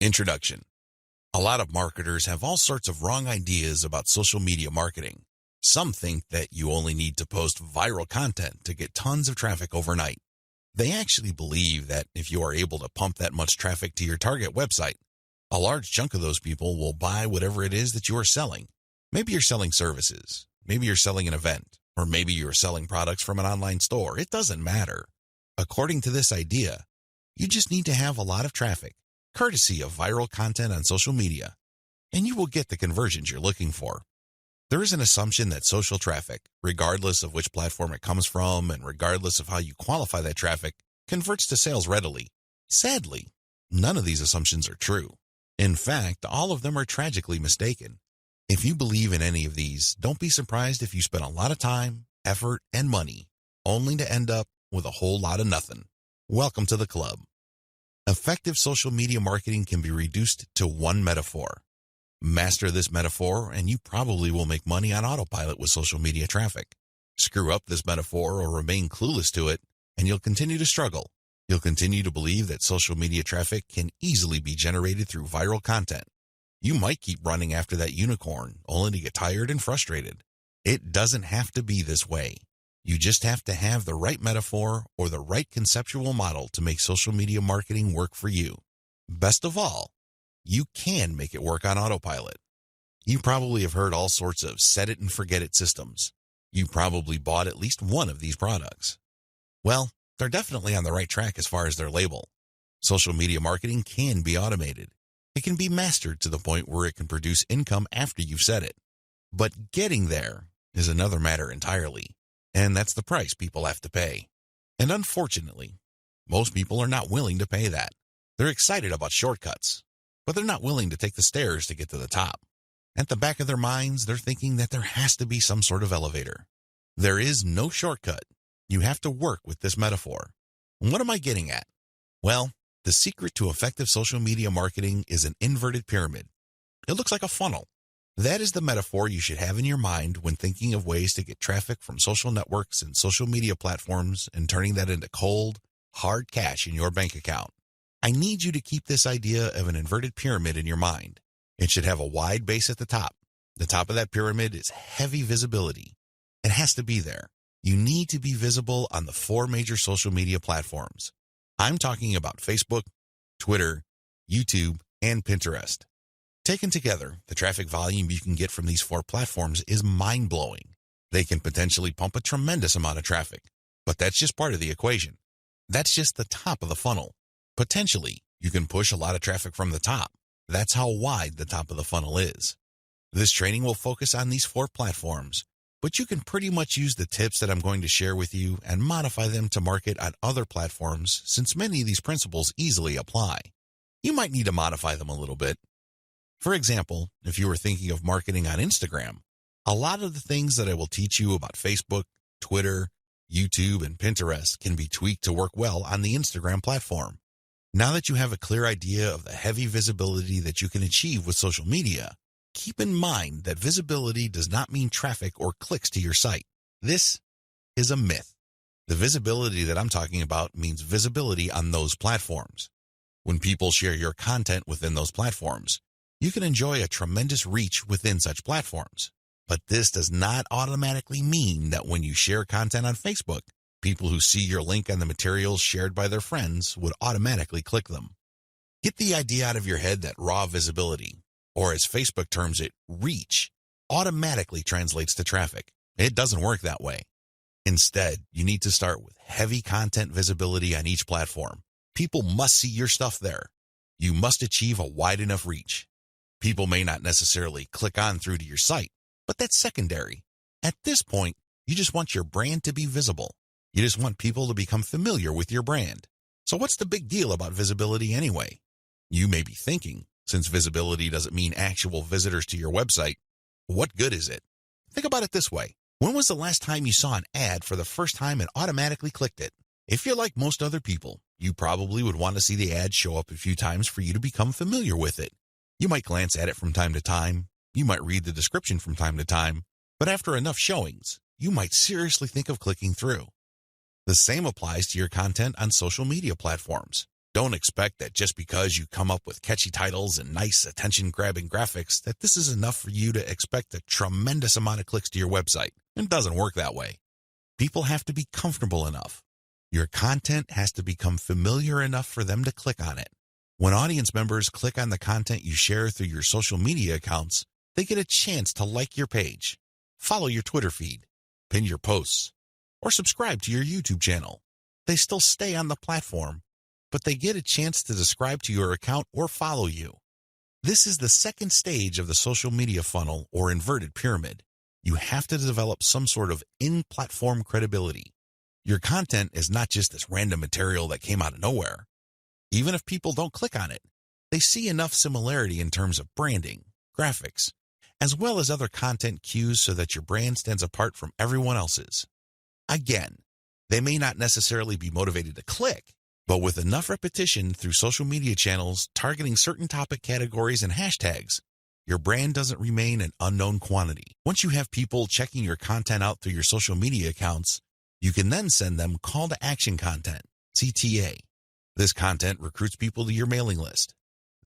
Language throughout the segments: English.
Introduction. A lot of marketers have all sorts of wrong ideas about social media marketing. Some think that you only need to post viral content to get tons of traffic overnight. They actually believe that if you are able to pump that much traffic to your target website, a large chunk of those people will buy whatever it is that you are selling. Maybe you're selling services, maybe you're selling an event, or maybe you're selling products from an online store. It doesn't matter. According to this idea, you just need to have a lot of traffic, courtesy of viral content on social media, and you will get the conversions you're looking for. There is an assumption that social traffic, regardless of which platform it comes from and regardless of how you qualify that traffic, converts to sales readily. Sadly, none of these assumptions are true. In fact, all of them are tragically mistaken. If you believe in any of these, don't be surprised if you spend a lot of time, effort, and money, only to end up with a whole lot of nothing. Welcome to the club. Effective social media marketing can be reduced to one metaphor. Master this metaphor, and you probably will make money on autopilot with social media traffic. Screw up this metaphor or remain clueless to it, and you'll continue to struggle. You'll continue to believe that social media traffic can easily be generated through viral content. You might keep running after that unicorn, only to get tired and frustrated. It doesn't have to be this way. You just have to have the right metaphor or the right conceptual model to make social media marketing work for you. Best of all, you can make it work on autopilot. You probably have heard all sorts of set it and forget it systems. You probably bought at least one of these products. Well, they're definitely on the right track as far as their label. Social media marketing can be automated. It can be mastered to the point where it can produce income after you've set it. But getting there is another matter entirely, and that's the price people have to pay. And unfortunately, most people are not willing to pay that. They're excited about shortcuts, but they're not willing to take the stairs to get to the top. At the back of their minds, they're thinking that there has to be some sort of elevator. There is no shortcut. You have to work with this metaphor. And what am I getting at? Well, the secret to effective social media marketing is an inverted pyramid. It looks like a funnel. That is the metaphor you should have in your mind when thinking of ways to get traffic from social networks and social media platforms and turning that into cold, hard cash in your bank account. I need you to keep this idea of an inverted pyramid in your mind. It should have a wide base at the top. The top of that pyramid is heavy visibility. It has to be there. You need to be visible on the 4 major social media platforms. I'm talking about Facebook, Twitter, YouTube, and Pinterest. Taken together, the traffic volume you can get from these 4 platforms is mind-blowing. They can potentially pump a tremendous amount of traffic, but that's just part of the equation. That's just the top of the funnel. Potentially, you can push a lot of traffic from the top. That's how wide the top of the funnel is. This training will focus on these 4 platforms, but you can pretty much use the tips that I'm going to share with you and modify them to market on other platforms since many of these principles easily apply. You might need to modify them a little bit. For example, if you were thinking of marketing on Instagram, a lot of the things that I will teach you about Facebook, Twitter, YouTube, and Pinterest can be tweaked to work well on the Instagram platform. Now that you have a clear idea of the heavy visibility that you can achieve with social media, keep in mind that visibility does not mean traffic or clicks to your site. This is a myth. The visibility that I'm talking about means visibility on those platforms. When people share your content within those platforms, you can enjoy a tremendous reach within such platforms. But this does not automatically mean that when you share content on Facebook, people who see your link on the materials shared by their friends would automatically click them. Get the idea out of your head that raw visibility, or as Facebook terms it, reach, automatically translates to traffic. It doesn't work that way. Instead, you need to start with heavy content visibility on each platform. People must see your stuff there. You must achieve a wide enough reach. People may not necessarily click on through to your site, but that's secondary. At this point, you just want your brand to be visible. You just want people to become familiar with your brand. So what's the big deal about visibility anyway? You may be thinking, since visibility doesn't mean actual visitors to your website, what good is it? Think about it this way. When was the last time you saw an ad for the first time and automatically clicked it? If you're like most other people, you probably would want to see the ad show up a few times for you to become familiar with it. You might glance at it from time to time. You might read the description from time to time. But after enough showings, you might seriously think of clicking through. The same applies to your content on social media platforms. Don't expect that just because you come up with catchy titles and nice attention-grabbing graphics that this is enough for you to expect a tremendous amount of clicks to your website. It doesn't work that way. People have to be comfortable enough. Your content has to become familiar enough for them to click on it. When audience members click on the content you share through your social media accounts, they get a chance to like your page, follow your Twitter feed, pin your posts, or subscribe to your YouTube channel. They still stay on the platform, but they get a chance to subscribe to your account or follow you. This is the second stage of the social media funnel or inverted pyramid. You have to develop some sort of in-platform credibility. Your content is not just this random material that came out of nowhere. Even if people don't click on it, they see enough similarity in terms of branding, graphics, as well as other content cues so that your brand stands apart from everyone else's. Again, they may not necessarily be motivated to click, but with enough repetition through social media channels targeting certain topic categories and hashtags, your brand doesn't remain an unknown quantity. Once you have people checking your content out through your social media accounts, you can then send them call to action content, CTA. This content recruits people to your mailing list.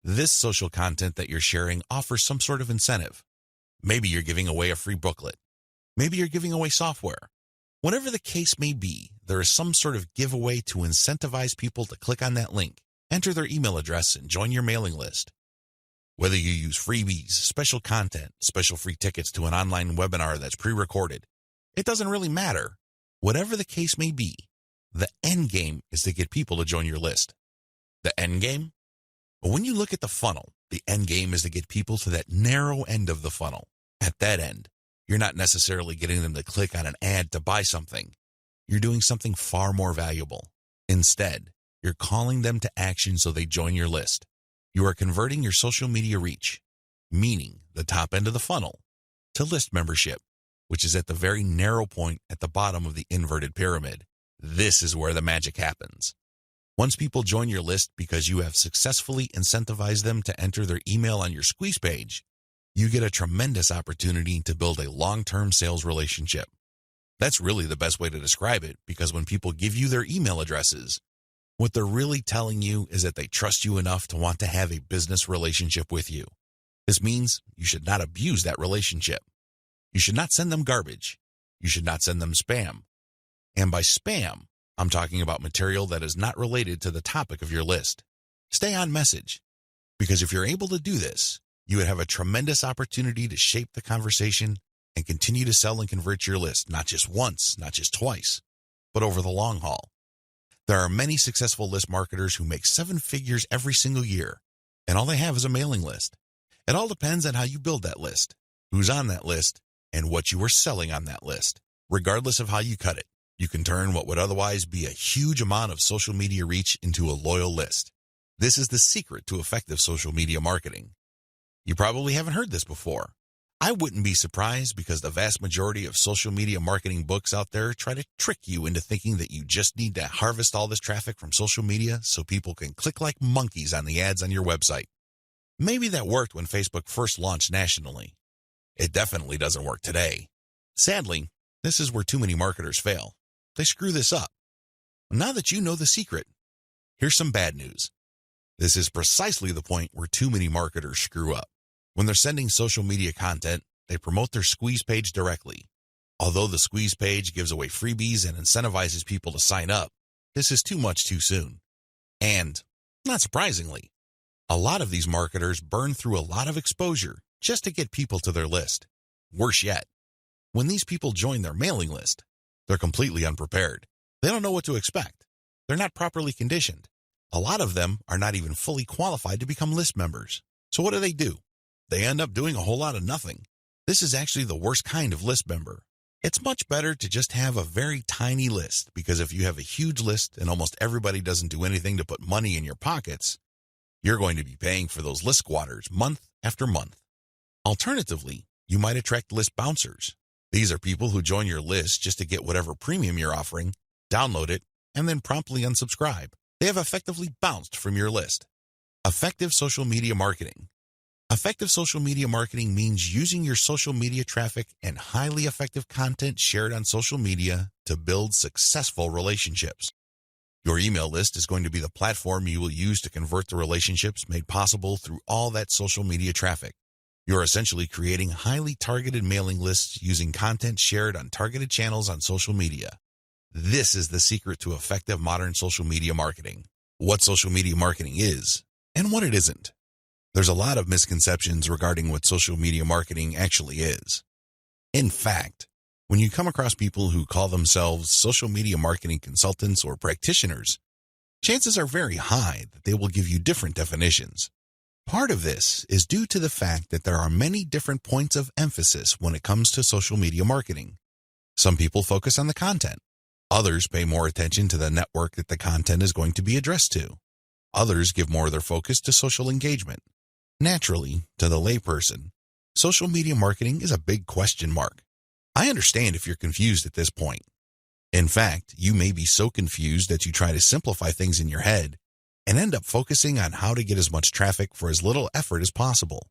This social content that you're sharing offers some sort of incentive. Maybe you're giving away a free booklet. Maybe you're giving away software. Whatever the case may be, there is some sort of giveaway to incentivize people to click on that link, enter their email address, and join your mailing list. Whether you use freebies, special content, special free tickets to an online webinar that's pre-recorded, it doesn't really matter. Whatever the case may be, the end game is to get people to join your list. The end game? Well, when you look at the funnel, the end game is to get people to that narrow end of the funnel. At that end, you're not necessarily getting them to click on an ad to buy something. You're doing something far more valuable. Instead, you're calling them to action so they join your list. You are converting your social media reach, meaning the top end of the funnel, to list membership, which is at the very narrow point at the bottom of the inverted pyramid. This is where the magic happens. Once people join your list because you have successfully incentivized them to enter their email on your squeeze page, you get a tremendous opportunity to build a long-term sales relationship. That's really the best way to describe it, because when people give you their email addresses, what they're really telling you is that they trust you enough to want to have a business relationship with you. This means you should not abuse that relationship. You should not send them garbage. You should not send them spam. And by spam, I'm talking about material that is not related to the topic of your list. Stay on message, because if you're able to do this, you would have a tremendous opportunity to shape the conversation and continue to sell and convert your list, not just once, not just twice, but over the long haul. There are many successful list marketers who make 7 figures every single year, and all they have is a mailing list. It all depends on how you build that list, who's on that list, and what you are selling on that list. Regardless of how you cut it, you can turn what would otherwise be a huge amount of social media reach into a loyal list. This is the secret to effective social media marketing. You probably haven't heard this before. I wouldn't be surprised, because the vast majority of social media marketing books out there try to trick you into thinking that you just need to harvest all this traffic from social media so people can click like monkeys on the ads on your website. Maybe that worked when Facebook first launched nationally. It definitely doesn't work today. Sadly, this is where too many marketers fail. They screw this up. Now that you know the secret, here's some bad news. This is precisely the point where too many marketers screw up. When they're sending social media content, they promote their squeeze page directly. Although the squeeze page gives away freebies and incentivizes people to sign up, this is too much too soon. And, not surprisingly, a lot of these marketers burn through a lot of exposure just to get people to their list. Worse yet, when these people join their mailing list, they're completely unprepared. They don't know what to expect. They're not properly conditioned. A lot of them are not even fully qualified to become list members. So what do? They end up doing a whole lot of nothing. This is actually the worst kind of list member. It's much better to just have a very tiny list, because if you have a huge list and almost everybody doesn't do anything to put money in your pockets, you're going to be paying for those list squatters month after month. Alternatively, you might attract list bouncers. These are people who join your list just to get whatever premium you're offering, download it, and then promptly unsubscribe. They have effectively bounced from your list. Effective social media marketing. Effective social media marketing means using your social media traffic and highly effective content shared on social media to build successful relationships. Your email list is going to be the platform you will use to convert the relationships made possible through all that social media traffic. You're essentially creating highly targeted mailing lists using content shared on targeted channels on social media. This is the secret to effective modern social media marketing. What social media marketing is and what it isn't. There's a lot of misconceptions regarding what social media marketing actually is. In fact, when you come across people who call themselves social media marketing consultants or practitioners, chances are very high that they will give you different definitions. Part of this is due to the fact that there are many different points of emphasis when it comes to social media marketing. Some people focus on the content. Others pay more attention to the network that the content is going to be addressed to. Others give more of their focus to social engagement. Naturally, to the layperson, social media marketing is a big question mark. I understand if you're confused at this point. In fact, you may be so confused that you try to simplify things in your head and end up focusing on how to get as much traffic for as little effort as possible.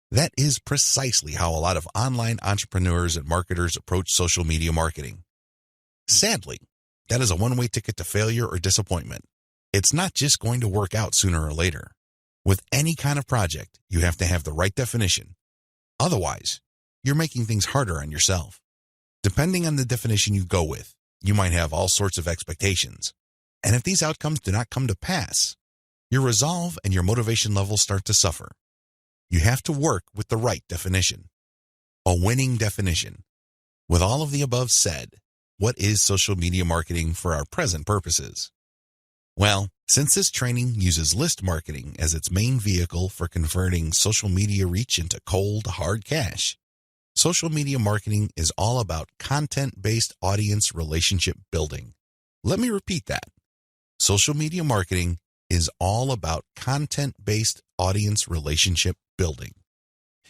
That is precisely how a lot of online entrepreneurs and marketers approach social media marketing. Sadly, that is a one-way ticket to failure or disappointment. It's not just going to work out sooner or later. With any kind of project, you have to have the right definition. Otherwise, you're making things harder on yourself. Depending on the definition you go with, you might have all sorts of expectations. And if these outcomes do not come to pass, your resolve and your motivation levels start to suffer. You have to work with the right definition. A winning definition. With all of the above said, what is social media marketing for our present purposes? Well, since this training uses list marketing as its main vehicle for converting social media reach into cold, hard cash, social media marketing is all about content-based audience relationship building. Let me repeat that. Social media marketing is all about content-based audience relationship building.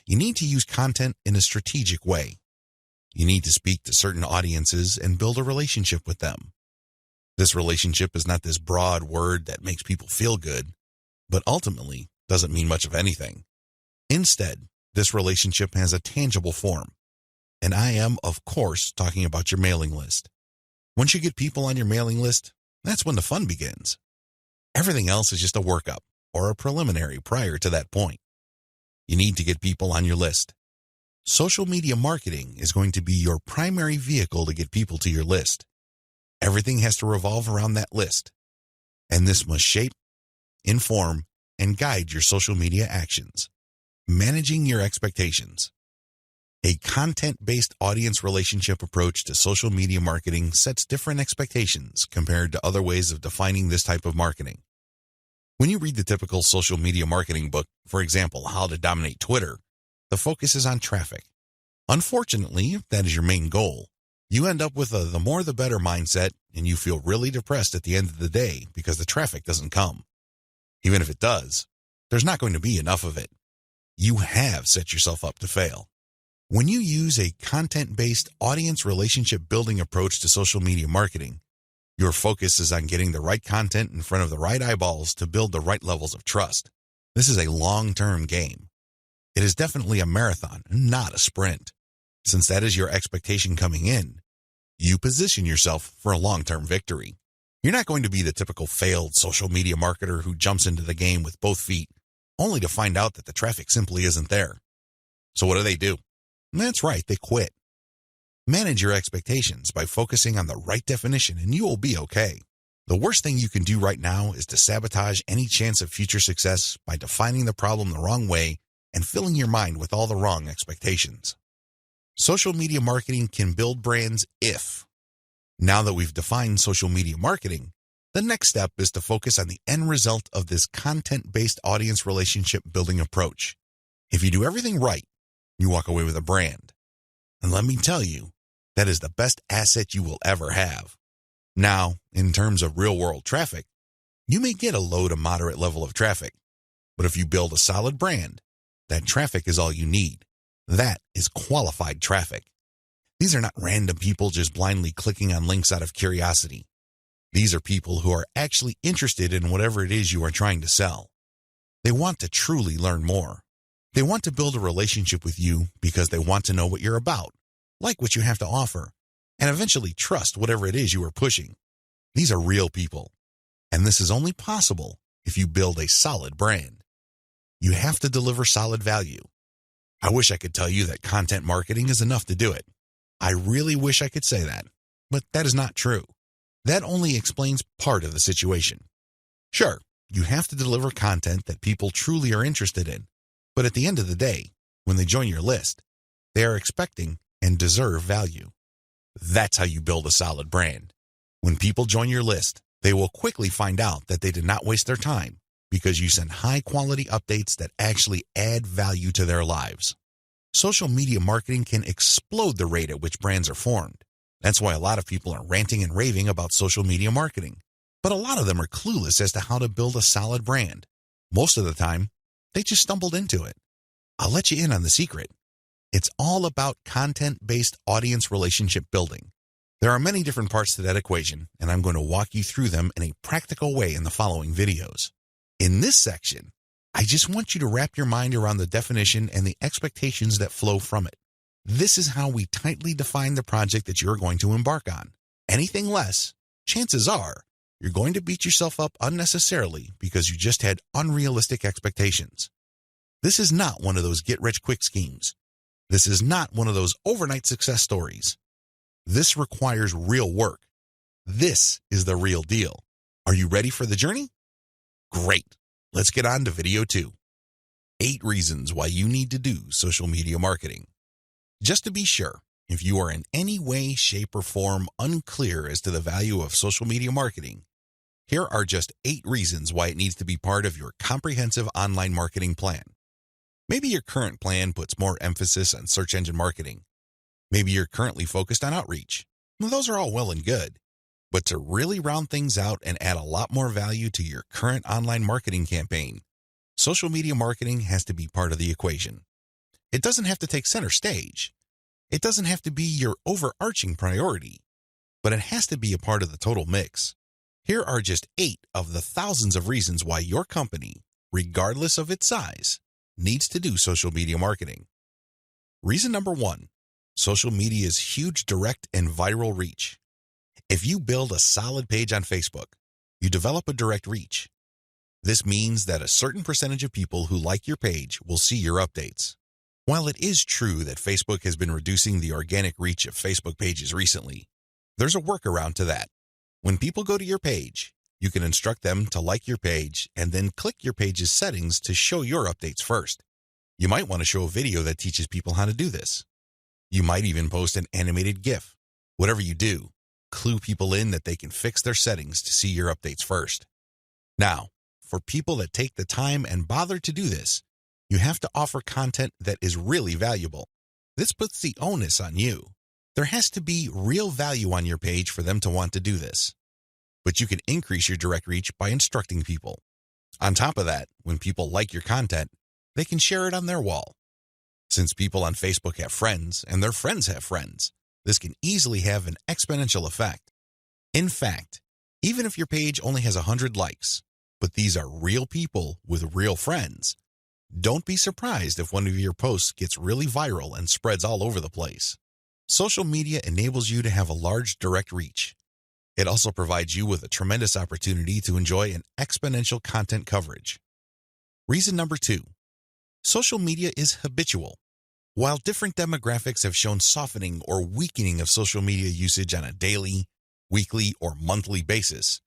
You need to use content in a strategic way. You need to speak to certain audiences and build a relationship with them. This relationship is not this broad word that makes people feel good, but ultimately doesn't mean much of anything. Instead, this relationship has a tangible form. And I am, of course, talking about your mailing list. Once you get people on your mailing list, that's when the fun begins. Everything else is just a workup or a preliminary prior to that point. You need to get people on your list. Social media marketing is going to be your primary vehicle to get people to your list. Everything has to revolve around that list. And this must shape, inform, and guide your social media actions. Managing your expectations. A content-based audience relationship approach to social media marketing sets different expectations compared to other ways of defining this type of marketing. When you read the typical social media marketing book, for example, How to Dominate Twitter, the focus is on traffic. Unfortunately, if that is your main goal, you end up with a the more the better mindset, and you feel really depressed at the end of the day because the traffic doesn't come. Even if it does, there's not going to be enough of it. You have set yourself up to fail. When you use a content-based audience relationship building approach to social media marketing, your focus is on getting the right content in front of the right eyeballs to build the right levels of trust. This is a long-term game. It is definitely a marathon, not a sprint. Since that is your expectation coming in, you position yourself for a long-term victory. You're not going to be the typical failed social media marketer who jumps into the game with both feet, only to find out that the traffic simply isn't there. So what do? That's right, they quit. Manage your expectations by focusing on the right definition and you will be okay. The worst thing you can do right now is to sabotage any chance of future success by defining the problem the wrong way and filling your mind with all the wrong expectations. Social media marketing can build brands if. Now that we've defined social media marketing, the next step is to focus on the end result of this content-based audience relationship building approach. If you do everything right, you walk away with a brand. And let me tell you, that is the best asset you will ever have. Now, in terms of real-world traffic, you may get a low to moderate level of traffic, but if you build a solid brand, that traffic is all you need. That is qualified traffic. These are not random people just blindly clicking on links out of curiosity. These are people who are actually interested in whatever it is you are trying to sell. They want to truly learn more. They want to build a relationship with you because they want to know what you're about, like what you have to offer, and eventually trust whatever it is you are pushing. These are real people. And this is only possible if you build a solid brand. You have to deliver solid value. I wish I could tell you that content marketing is enough to do it. I really wish I could say that, but that is not true. That only explains part of the situation. Sure, you have to deliver content that people truly are interested in, but at the end of the day, when they join your list, they are expecting and deserve value. That's how you build a solid brand. When people join your list, they will quickly find out that they did not waste their time because you send high-quality updates that actually add value to their lives. Social media marketing can explode the rate at which brands are formed. That's why a lot of people are ranting and raving about social media marketing. But a lot of them are clueless as to how to build a solid brand. Most of the time, they just stumbled into it. I'll let you in on the secret. It's all about content-based audience relationship building. There are many different parts to that equation, and I'm going to walk you through them in a practical way in the following videos. In this section, I just want you to wrap your mind around the definition and the expectations that flow from it. This is how we tightly define the project that you're going to embark on. Anything less, chances are, you're going to beat yourself up unnecessarily because you just had unrealistic expectations. This is not one of those get-rich-quick schemes. This is not one of those overnight success stories. This requires real work. This is the real deal. Are you ready for the journey? Great. Let's get on to video 2. 8 reasons why you need to do social media marketing. Just to be sure, if you are in any way, shape, or form unclear as to the value of social media marketing, here are just 8 reasons why it needs to be part of your comprehensive online marketing plan. Maybe your current plan puts more emphasis on search engine marketing. Maybe you're currently focused on outreach. Well, those are all well and good. But to really round things out and add a lot more value to your current online marketing campaign, social media marketing has to be part of the equation. It doesn't have to take center stage. It doesn't have to be your overarching priority, but it has to be a part of the total mix. Here are just 8 of the thousands of reasons why your company, regardless of its size, needs to do social media marketing. Reason number 1, social media's huge direct and viral reach. If you build a solid page on Facebook, you develop a direct reach. This means that a certain percentage of people who like your page will see your updates. While it is true that Facebook has been reducing the organic reach of Facebook pages recently, there's a workaround to that. When people go to your page, you can instruct them to like your page and then click your page's settings to show your updates first. You might want to show a video that teaches people how to do this. You might even post an animated GIF. Whatever you do, clue people in that they can fix their settings to see your updates first. Now, for people that take the time and bother to do this, you have to offer content that is really valuable. This puts the onus on you. There has to be real value on your page for them to want to do this. But you can increase your direct reach by instructing people. On top of that, when people like your content, they can share it on their wall. Since people on Facebook have friends and their friends have friends, this can easily have an exponential effect. In fact, even if your page only has 100 likes, but these are real people with real friends, don't be surprised if one of your posts gets really viral and spreads all over the place. Social media enables you to have a large direct reach. It also provides you with a tremendous opportunity to enjoy an exponential content coverage. Reason number 2, social media is habitual. While different demographics have shown softening or weakening of social media usage on a daily, weekly, or monthly basis,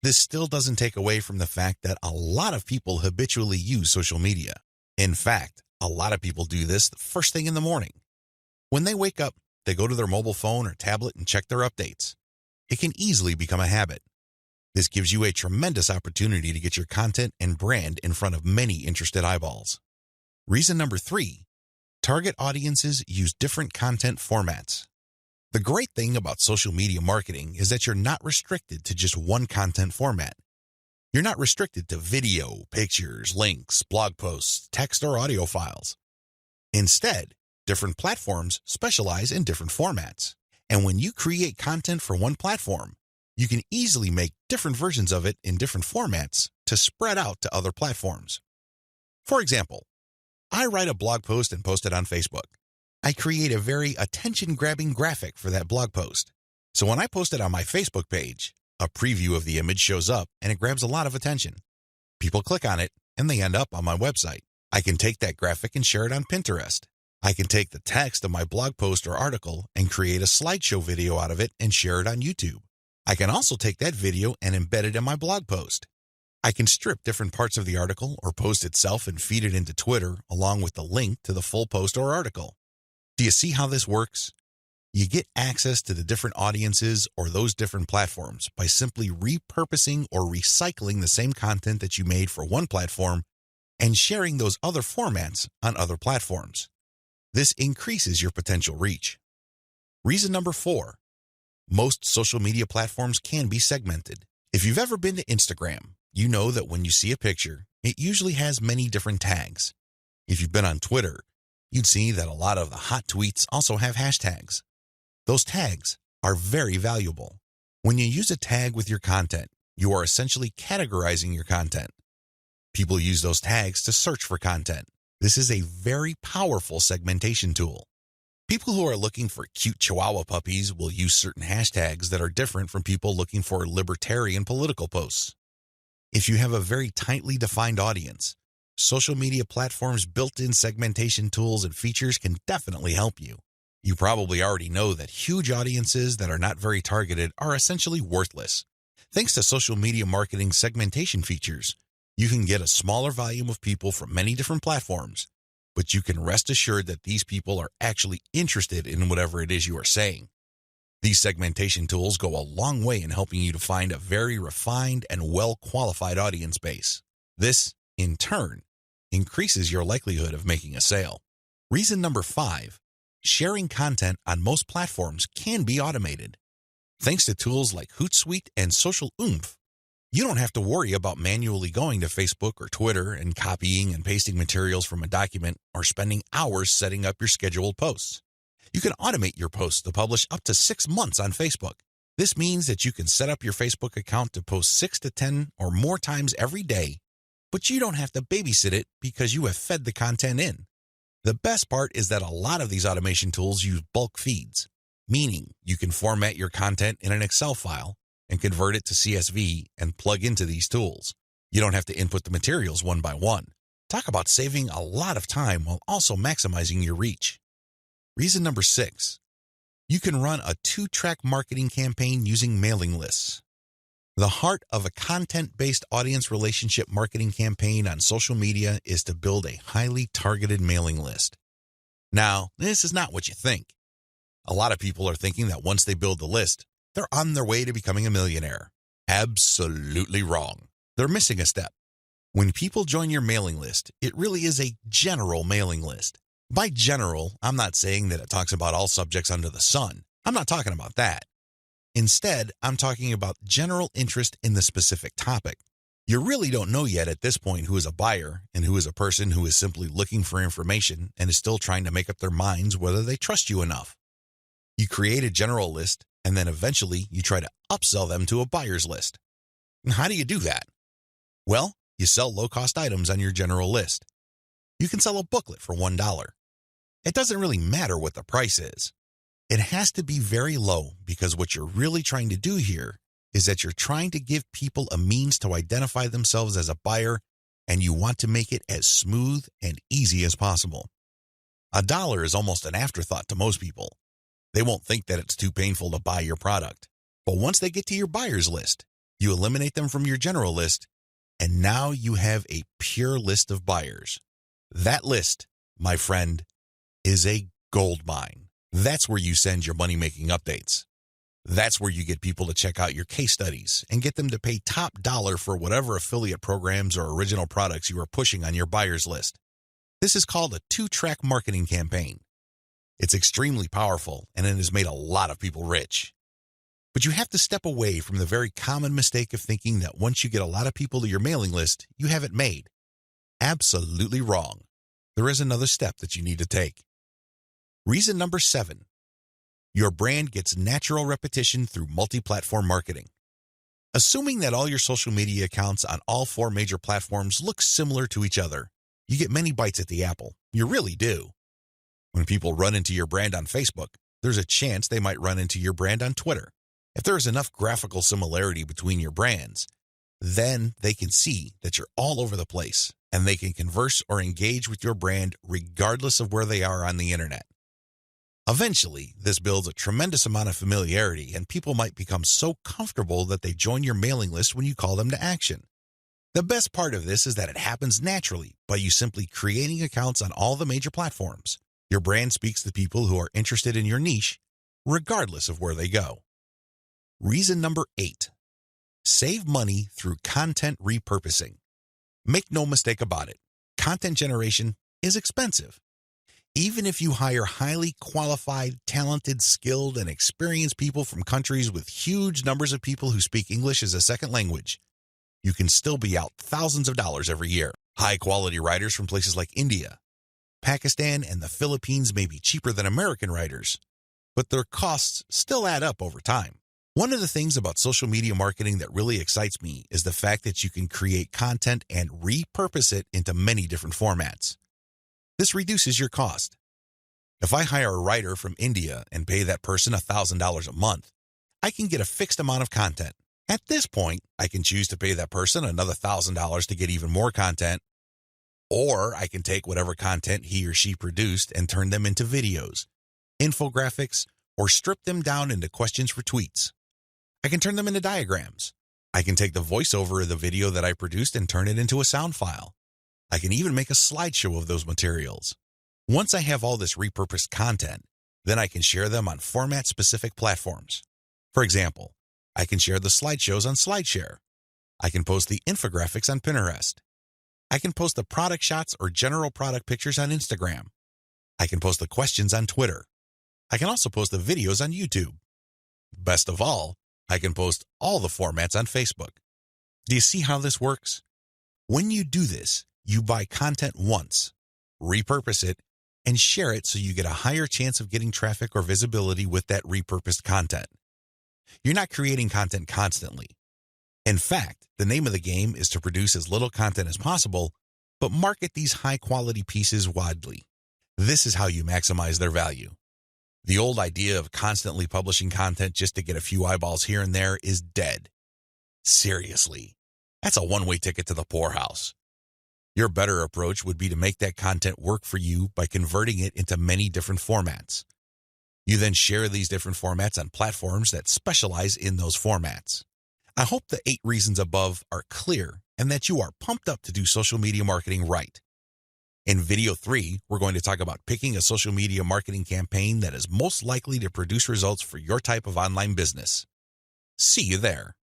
this still doesn't take away from the fact that a lot of people habitually use social media. In fact, a lot of people do this the first thing in the morning. When they wake up, they go to their mobile phone or tablet and check their updates. It can easily become a habit. This gives you a tremendous opportunity to get your content and brand in front of many interested eyeballs. Reason number 3, target audiences use different content formats. The great thing about social media marketing is that you're not restricted to just one content format. You're not restricted to video, pictures, links, blog posts, text, or audio files. Instead, different platforms specialize in different formats. And when you create content for one platform, you can easily make different versions of it in different formats to spread out to other platforms. For example, I write a blog post and post it on Facebook. I create a very attention-grabbing graphic for that blog post. So when I post it on my Facebook page, A preview of the image shows up and it grabs a lot of attention. People click on it and they end up on my website. I can take that graphic and share it on Pinterest. I can take the text of my blog post or article and create a slideshow video out of it and share it on YouTube. I can also take that video and embed it in my blog post. I can strip different parts of the article or post itself and feed it into Twitter along with the link to the full post or article. Do you see how this works? You get access to the different audiences or those different platforms by simply repurposing or recycling the same content that you made for one platform and sharing those other formats on other platforms. This increases your potential reach. Reason number 4, most social media platforms can be segmented. If you've ever been to Instagram, you know that when you see a picture, it usually has many different tags. If you've been on Twitter, you'd see that a lot of the hot tweets also have hashtags. Those tags are very valuable. When you use a tag with your content, you are essentially categorizing your content. People use those tags to search for content. This is a very powerful segmentation tool. People who are looking for cute Chihuahua puppies will use certain hashtags that are different from people looking for libertarian political posts. If you have a very tightly defined audience, social media platforms' built-in segmentation tools and features can definitely help you. You probably already know that huge audiences that are not very targeted are essentially worthless. Thanks to social media marketing segmentation features, you can get a smaller volume of people from many different platforms, but you can rest assured that these people are actually interested in whatever it is you are saying. These segmentation tools go a long way in helping you to find a very refined and well-qualified audience base. This, in turn, increases your likelihood of making a sale. Reason number 5, sharing content on most platforms can be automated. Thanks to tools like Hootsuite and Social Oomph, you don't have to worry about manually going to Facebook or Twitter and copying and pasting materials from a document or spending hours setting up your scheduled posts. You can automate your posts to publish up to 6 months on Facebook. This means that you can set up your Facebook account to post 6 to 10 or more times every day, but you don't have to babysit it because you have fed the content in. The best part is that a lot of these automation tools use bulk feeds, meaning you can format your content in an Excel file and convert it to CSV and plug into these tools. You don't have to input the materials one by one. Talk about saving a lot of time while also maximizing your reach. Reason number 6, you can run a 2-track marketing campaign using mailing lists. The heart of a content-based audience relationship marketing campaign on social media is to build a highly targeted mailing list. Now, this is not what you think. A lot of people are thinking that once they build the list, they're on their way to becoming a millionaire. Absolutely wrong. They're missing a step. When people join your mailing list, it really is a general mailing list. By general, I'm not saying that it talks about all subjects under the sun. I'm not talking about that. Instead, I'm talking about general interest in the specific topic. You really don't know yet at this point who is a buyer and who is a person who is simply looking for information and is still trying to make up their minds whether they trust you enough. You create a general list, and then eventually you try to upsell them to a buyer's list. And how do you do that? Well, you sell low-cost items on your general list. You can sell a booklet for $1. It doesn't really matter what the price is. It has to be very low because what you're really trying to do here is that you're trying to give people a means to identify themselves as a buyer, and you want to make it as smooth and easy as possible. $1 is almost an afterthought to most people. They won't think that it's too painful to buy your product. But once they get to your buyer's list, you eliminate them from your general list, and now you have a pure list of buyers. That list, my friend, is a gold mine. That's where you send your money-making updates. That's where you get people to check out your case studies and get them to pay top dollar for whatever affiliate programs or original products you are pushing on your buyer's list. This is called a 2-track marketing campaign. It's extremely powerful, and it has made a lot of people rich. But you have to step away from the very common mistake of thinking that once you get a lot of people to your mailing list, you have it made. Absolutely wrong. There is another step that you need to take. Reason number 7, your brand gets natural repetition through multi-platform marketing. Assuming that all your social media accounts on all 4 major platforms look similar to each other, you get many bites at the apple. You really do. When people run into your brand on Facebook, there's a chance they might run into your brand on Twitter. If there is enough graphical similarity between your brands, then they can see that you're all over the place and they can converse or engage with your brand regardless of where they are on the internet. Eventually, this builds a tremendous amount of familiarity and people might become so comfortable that they join your mailing list when you call them to action. The best part of this is that it happens naturally by you simply creating accounts on all the major platforms. Your brand speaks to people who are interested in your niche, regardless of where they go. Reason number 8. Save money through content repurposing. Make no mistake about it, content generation is expensive. Even if you hire highly qualified, talented, skilled, and experienced people from countries with huge numbers of people who speak English as a second language, you can still be out thousands of dollars every year. High-quality writers from places like India, Pakistan, and the Philippines may be cheaper than American writers, but their costs still add up over time. One of the things about social media marketing that really excites me is the fact that you can create content and repurpose it into many different formats. This reduces your cost. If I hire a writer from India and pay that person $1,000 a month, I can get a fixed amount of content. At this point, I can choose to pay that person another $1,000 to get even more content, or I can take whatever content he or she produced and turn them into videos, infographics, or strip them down into questions for tweets. I can turn them into diagrams. I can take the voiceover of the video that I produced and turn it into a sound file. I can even make a slideshow of those materials. Once I have all this repurposed content, then I can share them on format-specific platforms. For example, I can share the slideshows on SlideShare. I can post the infographics on Pinterest. I can post the product shots or general product pictures on Instagram. I can post the questions on Twitter. I can also post the videos on YouTube. Best of all, I can post all the formats on Facebook. Do you see how this works? When you do this, you buy content once, repurpose it, and share it so you get a higher chance of getting traffic or visibility with that repurposed content. You're not creating content constantly. In fact, the name of the game is to produce as little content as possible, but market these high-quality pieces widely. This is how you maximize their value. The old idea of constantly publishing content just to get a few eyeballs here and there is dead. Seriously, that's a one-way ticket to the poorhouse. Your better approach would be to make that content work for you by converting it into many different formats. You then share these different formats on platforms that specialize in those formats. I hope the 8 reasons above are clear and that you are pumped up to do social media marketing right. In video 3, we're going to talk about picking a social media marketing campaign that is most likely to produce results for your type of online business. See you there.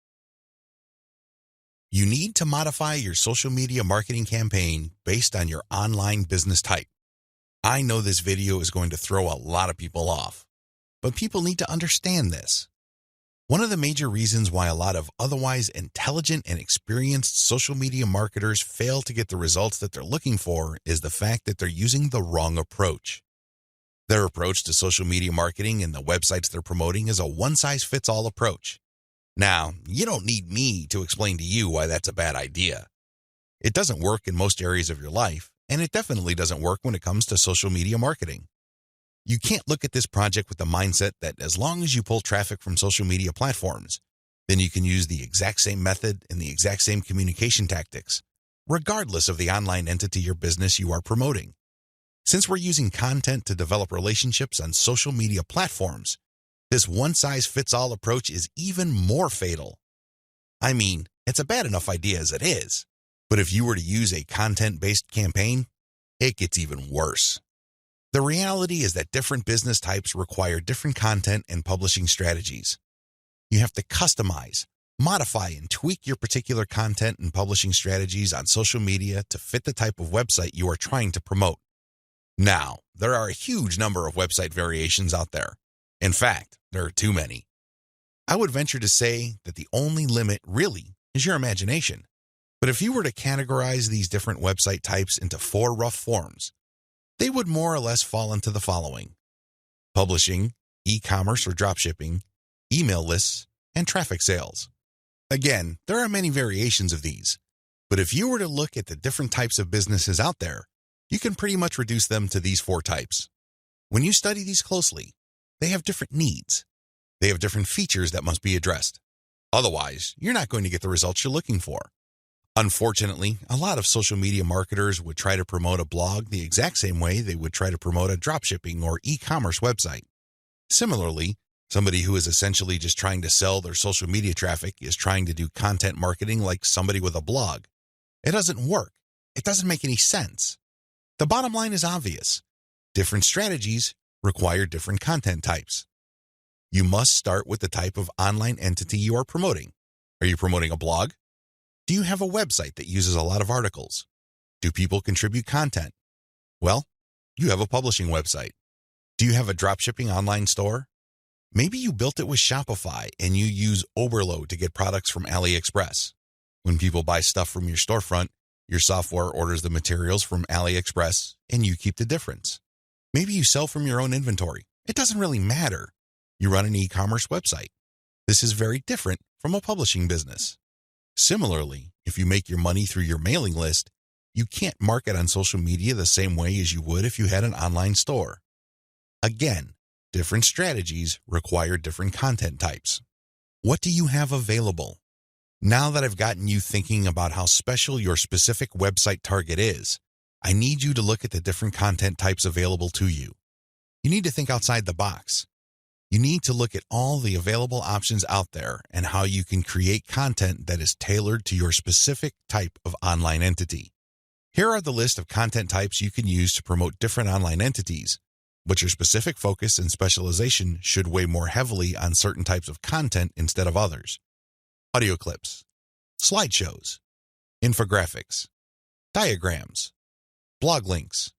You need to modify your social media marketing campaign based on your online business type. I know this video is going to throw a lot of people off, but people need to understand this. One of the major reasons why a lot of otherwise intelligent and experienced social media marketers fail to get the results that they're looking for is the fact that they're using the wrong approach. Their approach to social media marketing and the websites they're promoting is a one-size-fits-all approach. Now, you don't need me to explain to you why that's a bad idea. It doesn't work in most areas of your life, and it definitely doesn't work when it comes to social media marketing. You can't look at this project with the mindset that as long as you pull traffic from social media platforms, then you can use the exact same method and the exact same communication tactics, regardless of the online entity or business you are promoting. Since we're using content to develop relationships on social media platforms, this one-size-fits-all approach is even more fatal. I mean, it's a bad enough idea as it is, but if you were to use a content-based campaign, it gets even worse. The reality is that different business types require different content and publishing strategies. You have to customize, modify, and tweak your particular content and publishing strategies on social media to fit the type of website you are trying to promote. Now, there are a huge number of website variations out there. In fact, there are too many. I would venture to say that the only limit really is your imagination. But if you were to categorize these different website types into 4 rough forms, they would more or less fall into the following: publishing, e-commerce or dropshipping, email lists, and traffic sales. Again, there are many variations of these, but if you were to look at the different types of businesses out there, you can pretty much reduce them to these 4 types. When you study these closely, they have different needs. They have different features that must be addressed. Otherwise, you're not going to get the results you're looking for. Unfortunately, a lot of social media marketers would try to promote a blog the exact same way they would try to promote a dropshipping or e-commerce website. Similarly, somebody who is essentially just trying to sell their social media traffic is trying to do content marketing like somebody with a blog. It doesn't work. It doesn't make any sense. The bottom line is obvious. Different strategies require different content types. You must start with the type of online entity you are promoting. Are you promoting a blog? Do you have a website that uses a lot of articles? Do people contribute content? Well, you have a publishing website. Do you have a dropshipping online store? Maybe you built it with Shopify and you use Oberlo to get products from AliExpress. When people buy stuff from your storefront, your software orders the materials from AliExpress and you keep the difference. Maybe you sell from your own inventory. It doesn't really matter. You run an e-commerce website. This is very different from a publishing business. Similarly, if you make your money through your mailing list, you can't market on social media the same way as you would if you had an online store. Again, different strategies require different content types. What do you have available? Now that I've gotten you thinking about how special your specific website target is, I need you to look at the different content types available to you. You need to think outside the box. You need to look at all the available options out there and how you can create content that is tailored to your specific type of online entity. Here are the list of content types you can use to promote different online entities, but your specific focus and specialization should weigh more heavily on certain types of content instead of others. Audio clips, slideshows, infographics, diagrams, blog links,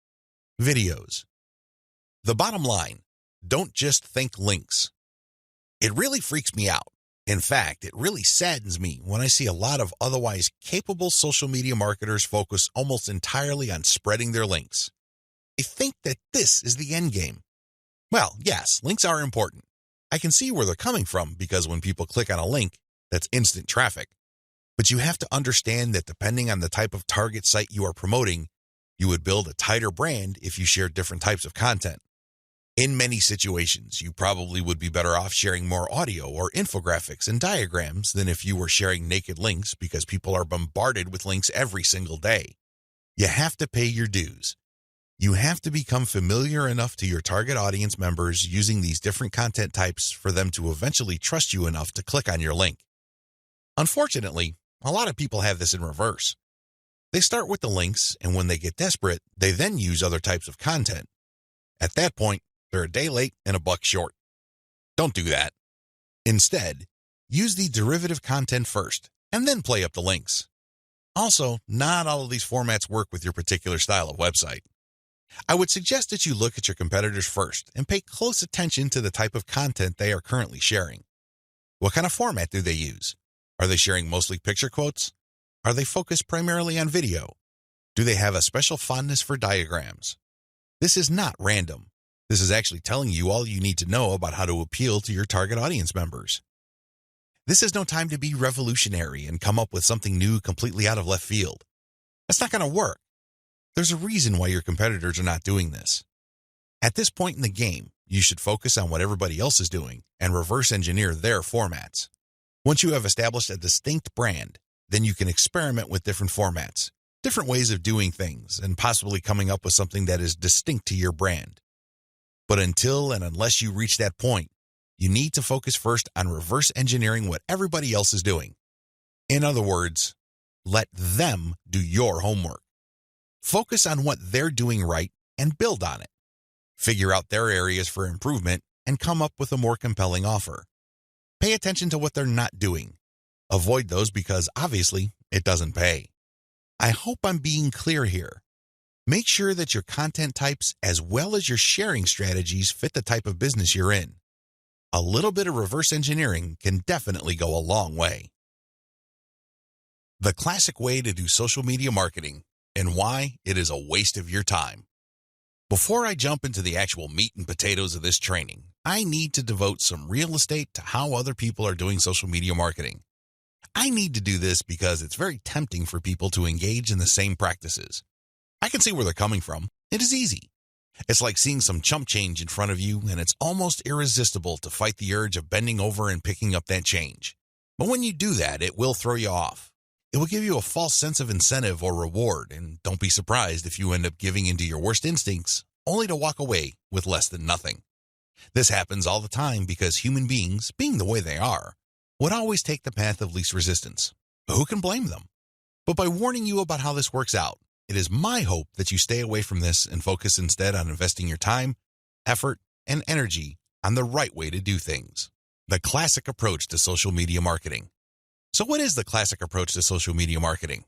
videos. The bottom line, don't just think links. It really freaks me out. In fact, it really saddens me when I see a lot of otherwise capable social media marketers focus almost entirely on spreading their links. They think that this is the end game. Well, yes, links are important. I can see where they're coming from because when people click on a link, that's instant traffic. But you have to understand that depending on the type of target site you are promoting, you would build a tighter brand if you share different types of content. In many situations, you probably would be better off sharing more audio or infographics and diagrams than if you were sharing naked links because people are bombarded with links every single day. You have to pay your dues. You have to become familiar enough to your target audience members using these different content types for them to eventually trust you enough to click on your link. Unfortunately, a lot of people have this in reverse. They start with the links, and when they get desperate, they then use other types of content. At that point, they're a day late and a buck short. Don't do that. Instead, use the derivative content first, and then play up the links. Also, not all of these formats work with your particular style of website. I would suggest that you look at your competitors first and pay close attention to the type of content they are currently sharing. What kind of format do they use? Are they sharing mostly picture quotes? Are they focused primarily on video? Do they have a special fondness for diagrams? This is not random. This is actually telling you all you need to know about how to appeal to your target audience members. This is no time to be revolutionary and come up with something new completely out of left field. That's not going to work. There's a reason why your competitors are not doing this. At this point in the game, you should focus on what everybody else is doing and reverse engineer their formats. Once you have established a distinct brand, then you can experiment with different formats, different ways of doing things, and possibly coming up with something that is distinct to your brand. But until and unless you reach that point, you need to focus first on reverse engineering what everybody else is doing. In other words, let them do your homework. Focus on what they're doing right and build on it. Figure out their areas for improvement and come up with a more compelling offer. Pay attention to what they're not doing. Avoid those because obviously it doesn't pay. I hope I'm being clear here. Make sure that your content types as well as your sharing strategies fit the type of business you're in. A little bit of reverse engineering can definitely go a long way. The classic way to do social media marketing and why it is a waste of your time. Before I jump into the actual meat and potatoes of this training, I need to devote some real estate to how other people are doing social media marketing. I need to do this because it's very tempting for people to engage in the same practices. I can see where they're coming from. It is easy. It's like seeing some chump change in front of you, and it's almost irresistible to fight the urge of bending over and picking up that change. But when you do that, it will throw you off. It will give you a false sense of incentive or reward, and don't be surprised if you end up giving into your worst instincts, only to walk away with less than nothing. This happens all the time because human beings, being the way they are, would always take the path of least resistance. Who can blame them? But by warning you about how this works out, it is my hope that you stay away from this and focus instead on investing your time, effort, and energy on the right way to do things. The classic approach to social media marketing. So what is the classic approach to social media marketing?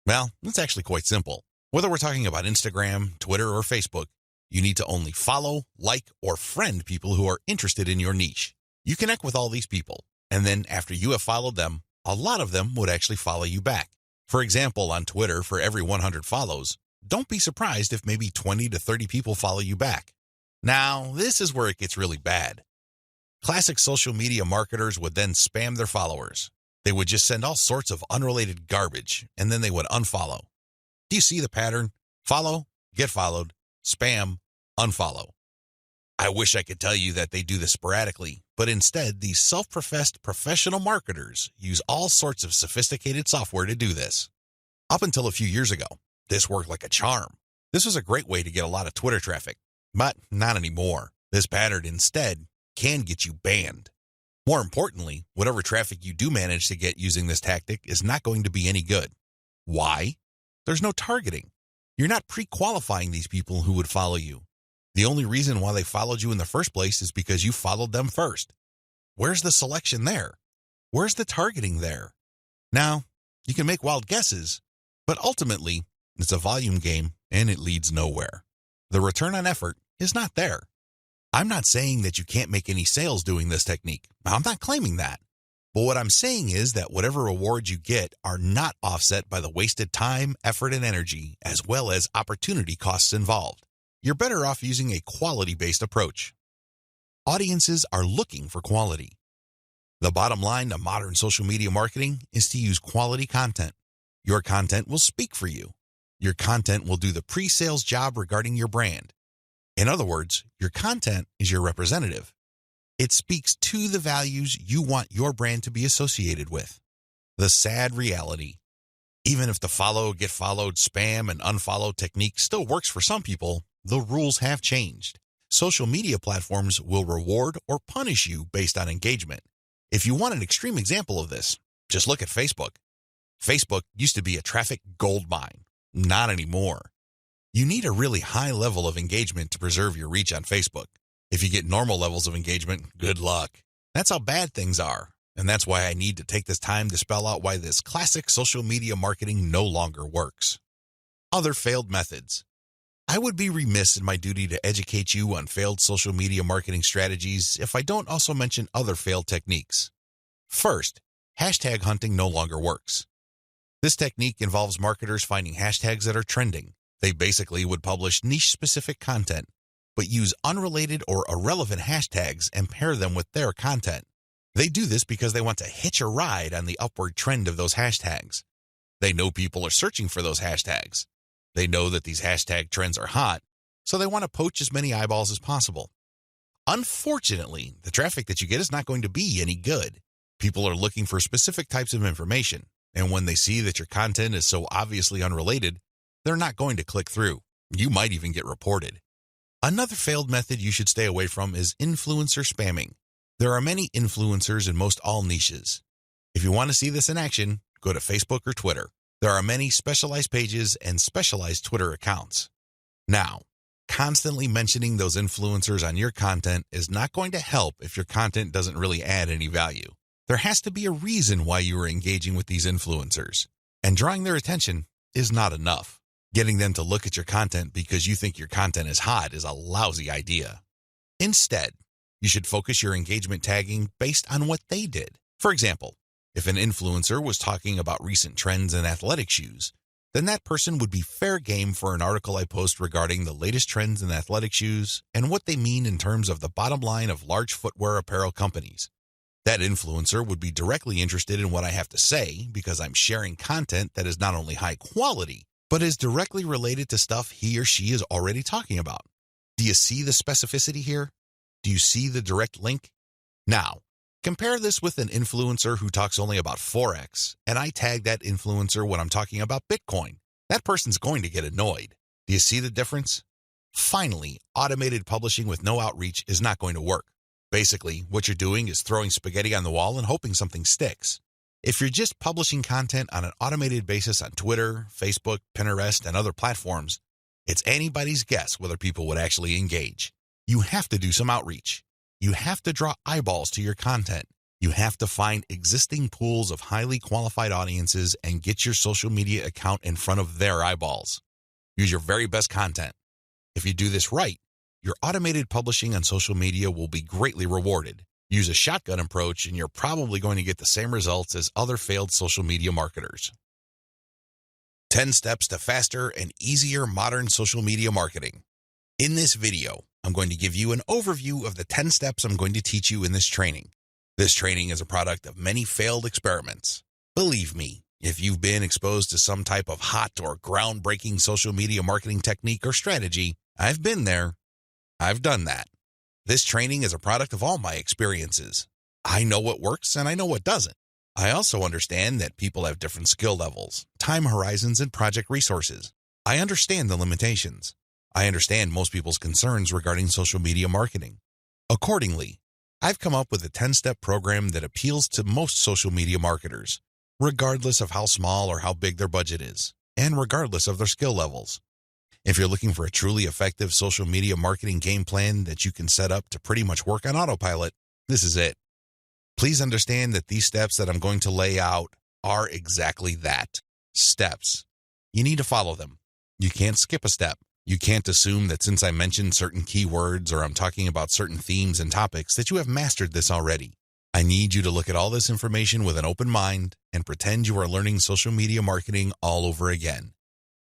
Well, it's actually quite simple. Whether we're talking about Instagram, Twitter, or Facebook, you need to only follow, like, or friend people who are interested in your niche. You connect with all these people, and then after you have followed them, a lot of them would actually follow you back. For example, on Twitter, for every 100 follows, don't be surprised if maybe 20 to 30 people follow you back. Now, this is where it gets really bad. Classic social media marketers would then spam their followers. They would just send all sorts of unrelated garbage, and then they would unfollow. Do you see the pattern? Follow, get followed, spam, unfollow. I wish I could tell you that they do this sporadically, but instead, these self-professed professional marketers use all sorts of sophisticated software to do this. Up until a few years ago, this worked like a charm. This was a great way to get a lot of Twitter traffic, but not anymore. This pattern instead can get you banned. More importantly, whatever traffic you do manage to get using this tactic is not going to be any good. Why? There's no targeting. You're not pre-qualifying these people who would follow you. The only reason why they followed you in the first place is because you followed them first. Where's the selection there? Where's the targeting there? Now, you can make wild guesses, but ultimately, it's a volume game and it leads nowhere. The return on effort is not there. I'm not saying that you can't make any sales doing this technique. I'm not claiming that. But what I'm saying is that whatever rewards you get are not offset by the wasted time, effort, and energy, as well as opportunity costs involved. You're better off using a quality-based approach. Audiences are looking for quality. The bottom line to modern social media marketing is to use quality content. Your content will speak for you. Your content will do the pre-sales job regarding your brand. In other words, your content is your representative. It speaks to the values you want your brand to be associated with. The sad reality. Even if the follow, get followed, spam, and unfollow technique still works for some people, the rules have changed. Social media platforms will reward or punish you based on engagement. If you want an extreme example of this, just look at Facebook. Facebook used to be a traffic goldmine. Not anymore. You need a really high level of engagement to preserve your reach on Facebook. If you get normal levels of engagement, good luck. That's how bad things are. And that's why I need to take this time to spell out why this classic social media marketing no longer works. Other failed methods. I would be remiss in my duty to educate you on failed social media marketing strategies if I don't also mention other failed techniques. First, hashtag hunting no longer works. This technique involves marketers finding hashtags that are trending. They basically would publish niche-specific content, but use unrelated or irrelevant hashtags and pair them with their content. They do this because they want to hitch a ride on the upward trend of those hashtags. They know people are searching for those hashtags. They know that these hashtag trends are hot, so they want to poach as many eyeballs as possible. Unfortunately, the traffic that you get is not going to be any good. People are looking for specific types of information, and when they see that your content is so obviously unrelated, they're not going to click through. You might even get reported. Another failed method you should stay away from is influencer spamming. There are many influencers in most all niches. If you want to see this in action, go to Facebook or Twitter. There are many specialized pages and specialized Twitter accounts. Now, constantly mentioning those influencers on your content is not going to help if your content doesn't really add any value. There has to be a reason why you are engaging with these influencers, and drawing their attention is not enough. Getting them to look at your content because you think your content is hot is a lousy idea. Instead, you should focus your engagement tagging based on what they did. For example, if an influencer was talking about recent trends in athletic shoes, then that person would be fair game for an article I post regarding the latest trends in athletic shoes and what they mean in terms of the bottom line of large footwear apparel companies. That influencer would be directly interested in what I have to say because I'm sharing content that is not only high quality, but is directly related to stuff he or she is already talking about. Do Do you see the specificity here? Do you see the direct link? Now, compare this with an influencer who talks only about Forex, and I tag that influencer when I'm talking about Bitcoin. That person's going to get annoyed. Do you see the difference? Finally, automated publishing with no outreach is not going to work. Basically, what you're doing is throwing spaghetti on the wall and hoping something sticks. If you're just publishing content on an automated basis on Twitter, Facebook, Pinterest, and other platforms, it's anybody's guess whether people would actually engage. You have to do some outreach. You have to draw eyeballs to your content. You have to find existing pools of highly qualified audiences and get your social media account in front of their eyeballs. Use your very best content. If you do this right, your automated publishing on social media will be greatly rewarded. Use a shotgun approach and you're probably going to get the same results as other failed social media marketers. 10 steps to faster and easier modern social media marketing. In this video, I'm going to give you an overview of the 10 steps I'm going to teach you in this training. This training is a product of many failed experiments. Believe me, if you've been exposed to some type of hot or groundbreaking social media marketing technique or strategy, I've been there. I've done that. This training is a product of all my experiences. I know what works and I know what doesn't. I also understand that people have different skill levels, time horizons, and project resources. I understand the limitations. I understand most people's concerns regarding social media marketing. Accordingly, I've come up with a 10-step program that appeals to most social media marketers, regardless of how small or how big their budget is, and regardless of their skill levels. If you're looking for a truly effective social media marketing game plan that you can set up to pretty much work on autopilot, this is it. Please understand that these steps that I'm going to lay out are exactly that, steps. You need to follow them. You can't skip a step. You can't assume that since I mentioned certain keywords or I'm talking about certain themes and topics that you have mastered this already. I need you to look at all this information with an open mind and pretend you are learning social media marketing all over again.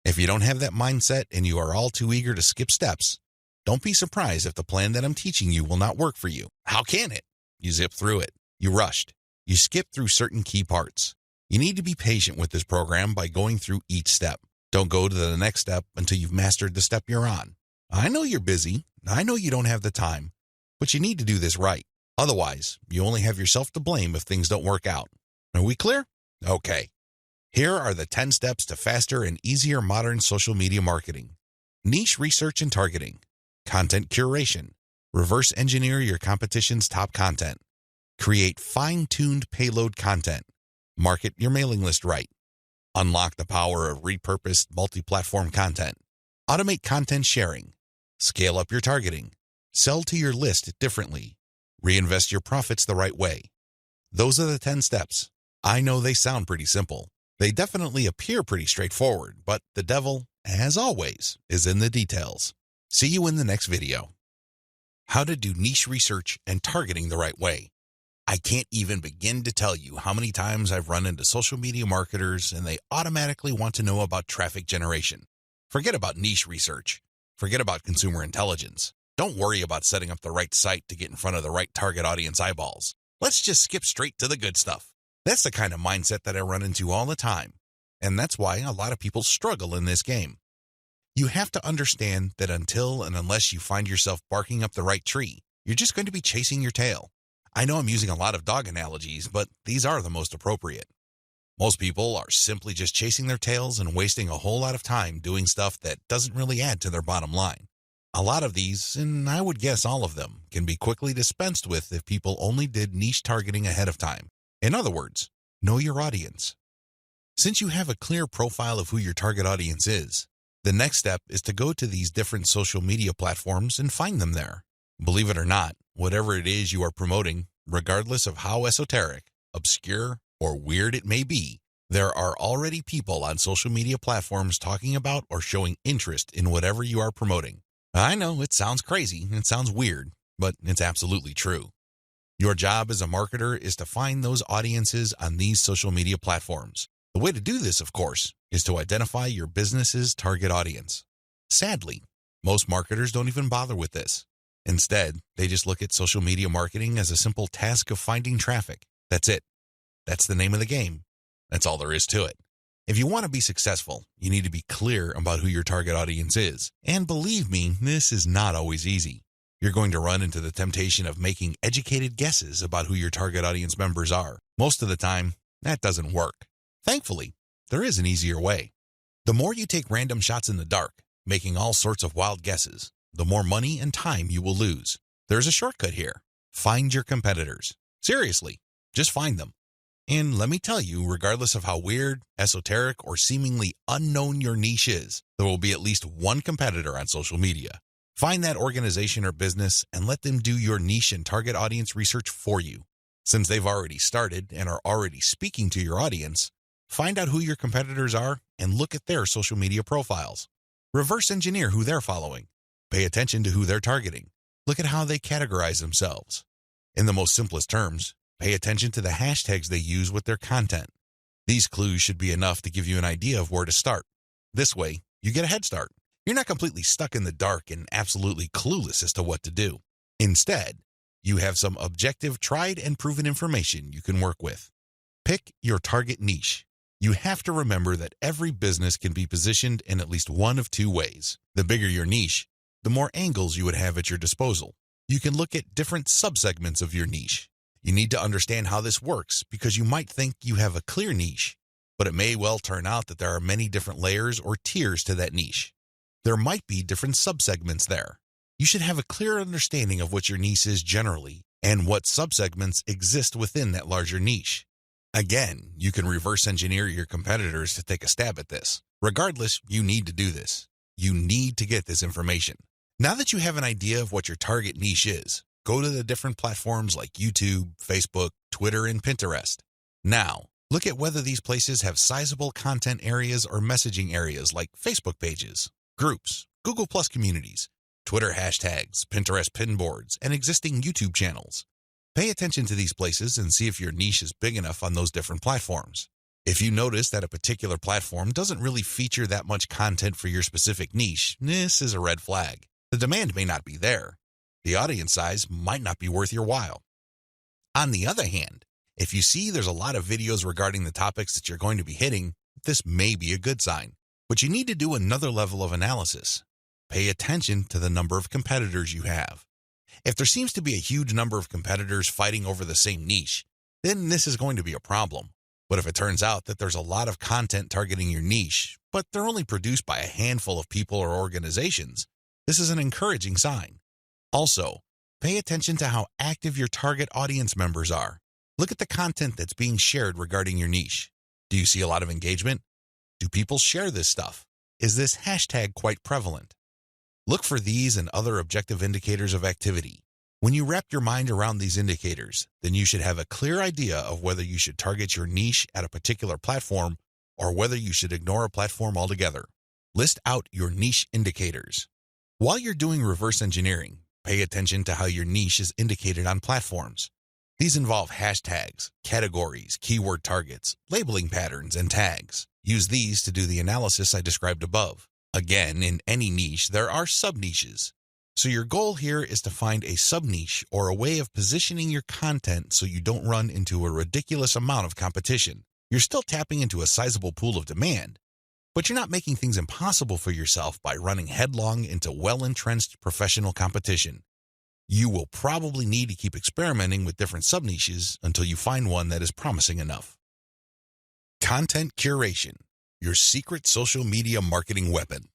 If you don't have that mindset and you are all too eager to skip steps, don't be surprised if the plan that I'm teaching you will not work for you. How can it? You zip through it. You rushed. You skipped through certain key parts. You need to be patient with this program by going through each step. Don't go to the next step until you've mastered the step you're on. I know you're busy. I know you don't have the time, but you need to do this right. Otherwise, you only have yourself to blame if things don't work out. Are we clear? Okay. Here are the 10 steps to faster and easier modern social media marketing. Niche research and targeting. Content curation. Reverse engineer your competition's top content. Create fine-tuned payload content. Market your mailing list right. Unlock the power of repurposed multi-platform content. Automate content sharing. Scale up your targeting. Sell to your list differently. Reinvest your profits the right way. Those are the 10 steps. I know they sound pretty simple. They definitely appear pretty straightforward, but the devil, as always, is in the details. See you in the next video. How to do niche research and targeting the right way. I can't even begin to tell you how many times I've run into social media marketers and they automatically want to know about traffic generation. Forget about niche research. Forget about consumer intelligence. Don't worry about setting up the right site to get in front of the right target audience eyeballs. Let's just skip straight to the good stuff. That's the kind of mindset that I run into all the time. And that's why a lot of people struggle in this game. You have to understand that until and unless you find yourself barking up the right tree, you're just going to be chasing your tail. I know I'm using a lot of dog analogies, but these are the most appropriate. Most people are simply just chasing their tails and wasting a whole lot of time doing stuff that doesn't really add to their bottom line. A lot of these, and I would guess all of them, can be quickly dispensed with if people only did niche targeting ahead of time. In other words, know your audience. Since you have a clear profile of who your target audience is, the next step is to go to these different social media platforms and find them there. Believe it or not, whatever it is you are promoting, regardless of how esoteric, obscure, or weird it may be, there are already people on social media platforms talking about or showing interest in whatever you are promoting. I know it sounds crazy, it sounds weird, but it's absolutely true. Your job as a marketer is to find those audiences on these social media platforms. The way to do this, of course, is to identify your business's target audience. Sadly, most marketers don't even bother with this. Instead, they just look at social media marketing as a simple task of finding traffic. That's it. That's the name of the game. That's all there is to it. If you want to be successful, you need to be clear about who your target audience is. And believe me, this is not always easy. You're going to run into the temptation of making educated guesses about who your target audience members are. Most of the time, that doesn't work. Thankfully, there is an easier way. The more you take random shots in the dark, making all sorts of wild guesses, the more money and time you will lose. There's a shortcut here. Find your competitors. Seriously, just find them. And let me tell you, regardless of how weird, esoteric, or seemingly unknown your niche is, there will be at least one competitor on social media. Find that organization or business and let them do your niche and target audience research for you. Since they've already started and are already speaking to your audience, find out who your competitors are and look at their social media profiles. Reverse engineer who they're following. Pay attention to who they're targeting. Look at how they categorize themselves. In the most simplest terms, pay attention to the hashtags they use with their content. These clues should be enough to give you an idea of where to start. This way, you get a head start. You're not completely stuck in the dark and absolutely clueless as to what to do. Instead, you have some objective, tried and proven information you can work with. Pick your target niche. You have to remember that every business can be positioned in at least one of two ways. The bigger your niche, the more angles you would have at your disposal. You can look at different subsegments of your niche. You need to understand how this works because you might think you have a clear niche, but it may well turn out that there are many different layers or tiers to that niche. There might be different subsegments there. You should have a clear understanding of what your niche is generally and what subsegments exist within that larger niche. Again, you can reverse engineer your competitors to take a stab at this. Regardless, you need to do this. You need to get this information. Now that you have an idea of what your target niche is, go to the different platforms like YouTube, Facebook, Twitter, and Pinterest. Now, look at whether these places have sizable content areas or messaging areas like Facebook pages, groups, Google Plus communities, Twitter hashtags, Pinterest pinboards, and existing YouTube channels. Pay attention to these places and see if your niche is big enough on those different platforms. If you notice that a particular platform doesn't really feature that much content for your specific niche, this is a red flag. The demand may not be there. The audience size might not be worth your while. On the other hand, if you see there's a lot of videos regarding the topics that you're going to be hitting, this may be a good sign. But you need to do another level of analysis. Pay attention to the number of competitors you have. If there seems to be a huge number of competitors fighting over the same niche, then this is going to be a problem. But if it turns out that there's a lot of content targeting your niche, but they're only produced by a handful of people or organizations, this is an encouraging sign. Also, pay attention to how active your target audience members are. Look at the content that's being shared regarding your niche. Do you see a lot of engagement? Do people share this stuff? Is this hashtag quite prevalent? Look for these and other objective indicators of activity. When you wrap your mind around these indicators, then you should have a clear idea of whether you should target your niche at a particular platform or whether you should ignore a platform altogether. List out your niche indicators. While you're doing reverse engineering, pay attention to how your niche is indicated on platforms. These involve hashtags, categories, keyword targets, labeling patterns, and tags. Use these to do the analysis I described above. Again, in any niche, there are sub-niches. So your goal here is to find a sub-niche or a way of positioning your content so you don't run into a ridiculous amount of competition. You're still tapping into a sizable pool of demand, but you're not making things impossible for yourself by running headlong into well-entrenched professional competition. You will probably need to keep experimenting with different sub-niches until you find one that is promising enough. Content curation, your secret social media marketing weapon.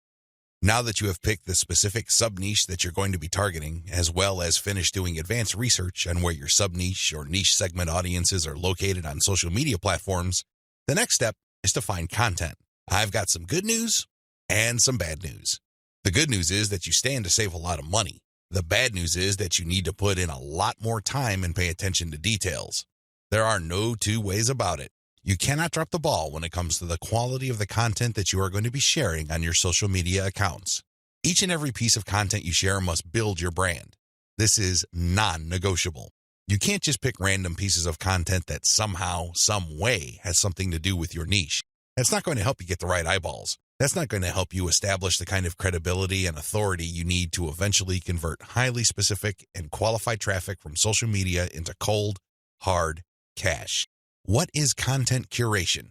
Now that you have picked the specific sub-niche that you're going to be targeting, as well as finished doing advanced research on where your sub-niche or niche segment audiences are located on social media platforms, the next step is to find content. I've got some good news and some bad news. The good news is that you stand to save a lot of money. The bad news is that you need to put in a lot more time and pay attention to details. There are no two ways about it. You cannot drop the ball when it comes to the quality of the content that you are going to be sharing on your social media accounts. Each and every piece of content you share must build your brand. This is non-negotiable. You can't just pick random pieces of content that somehow, some way has something to do with your niche. That's not going to help you get the right eyeballs. That's not going to help you establish the kind of credibility and authority you need to eventually convert highly specific and qualified traffic from social media into cold, hard cash. What is content curation?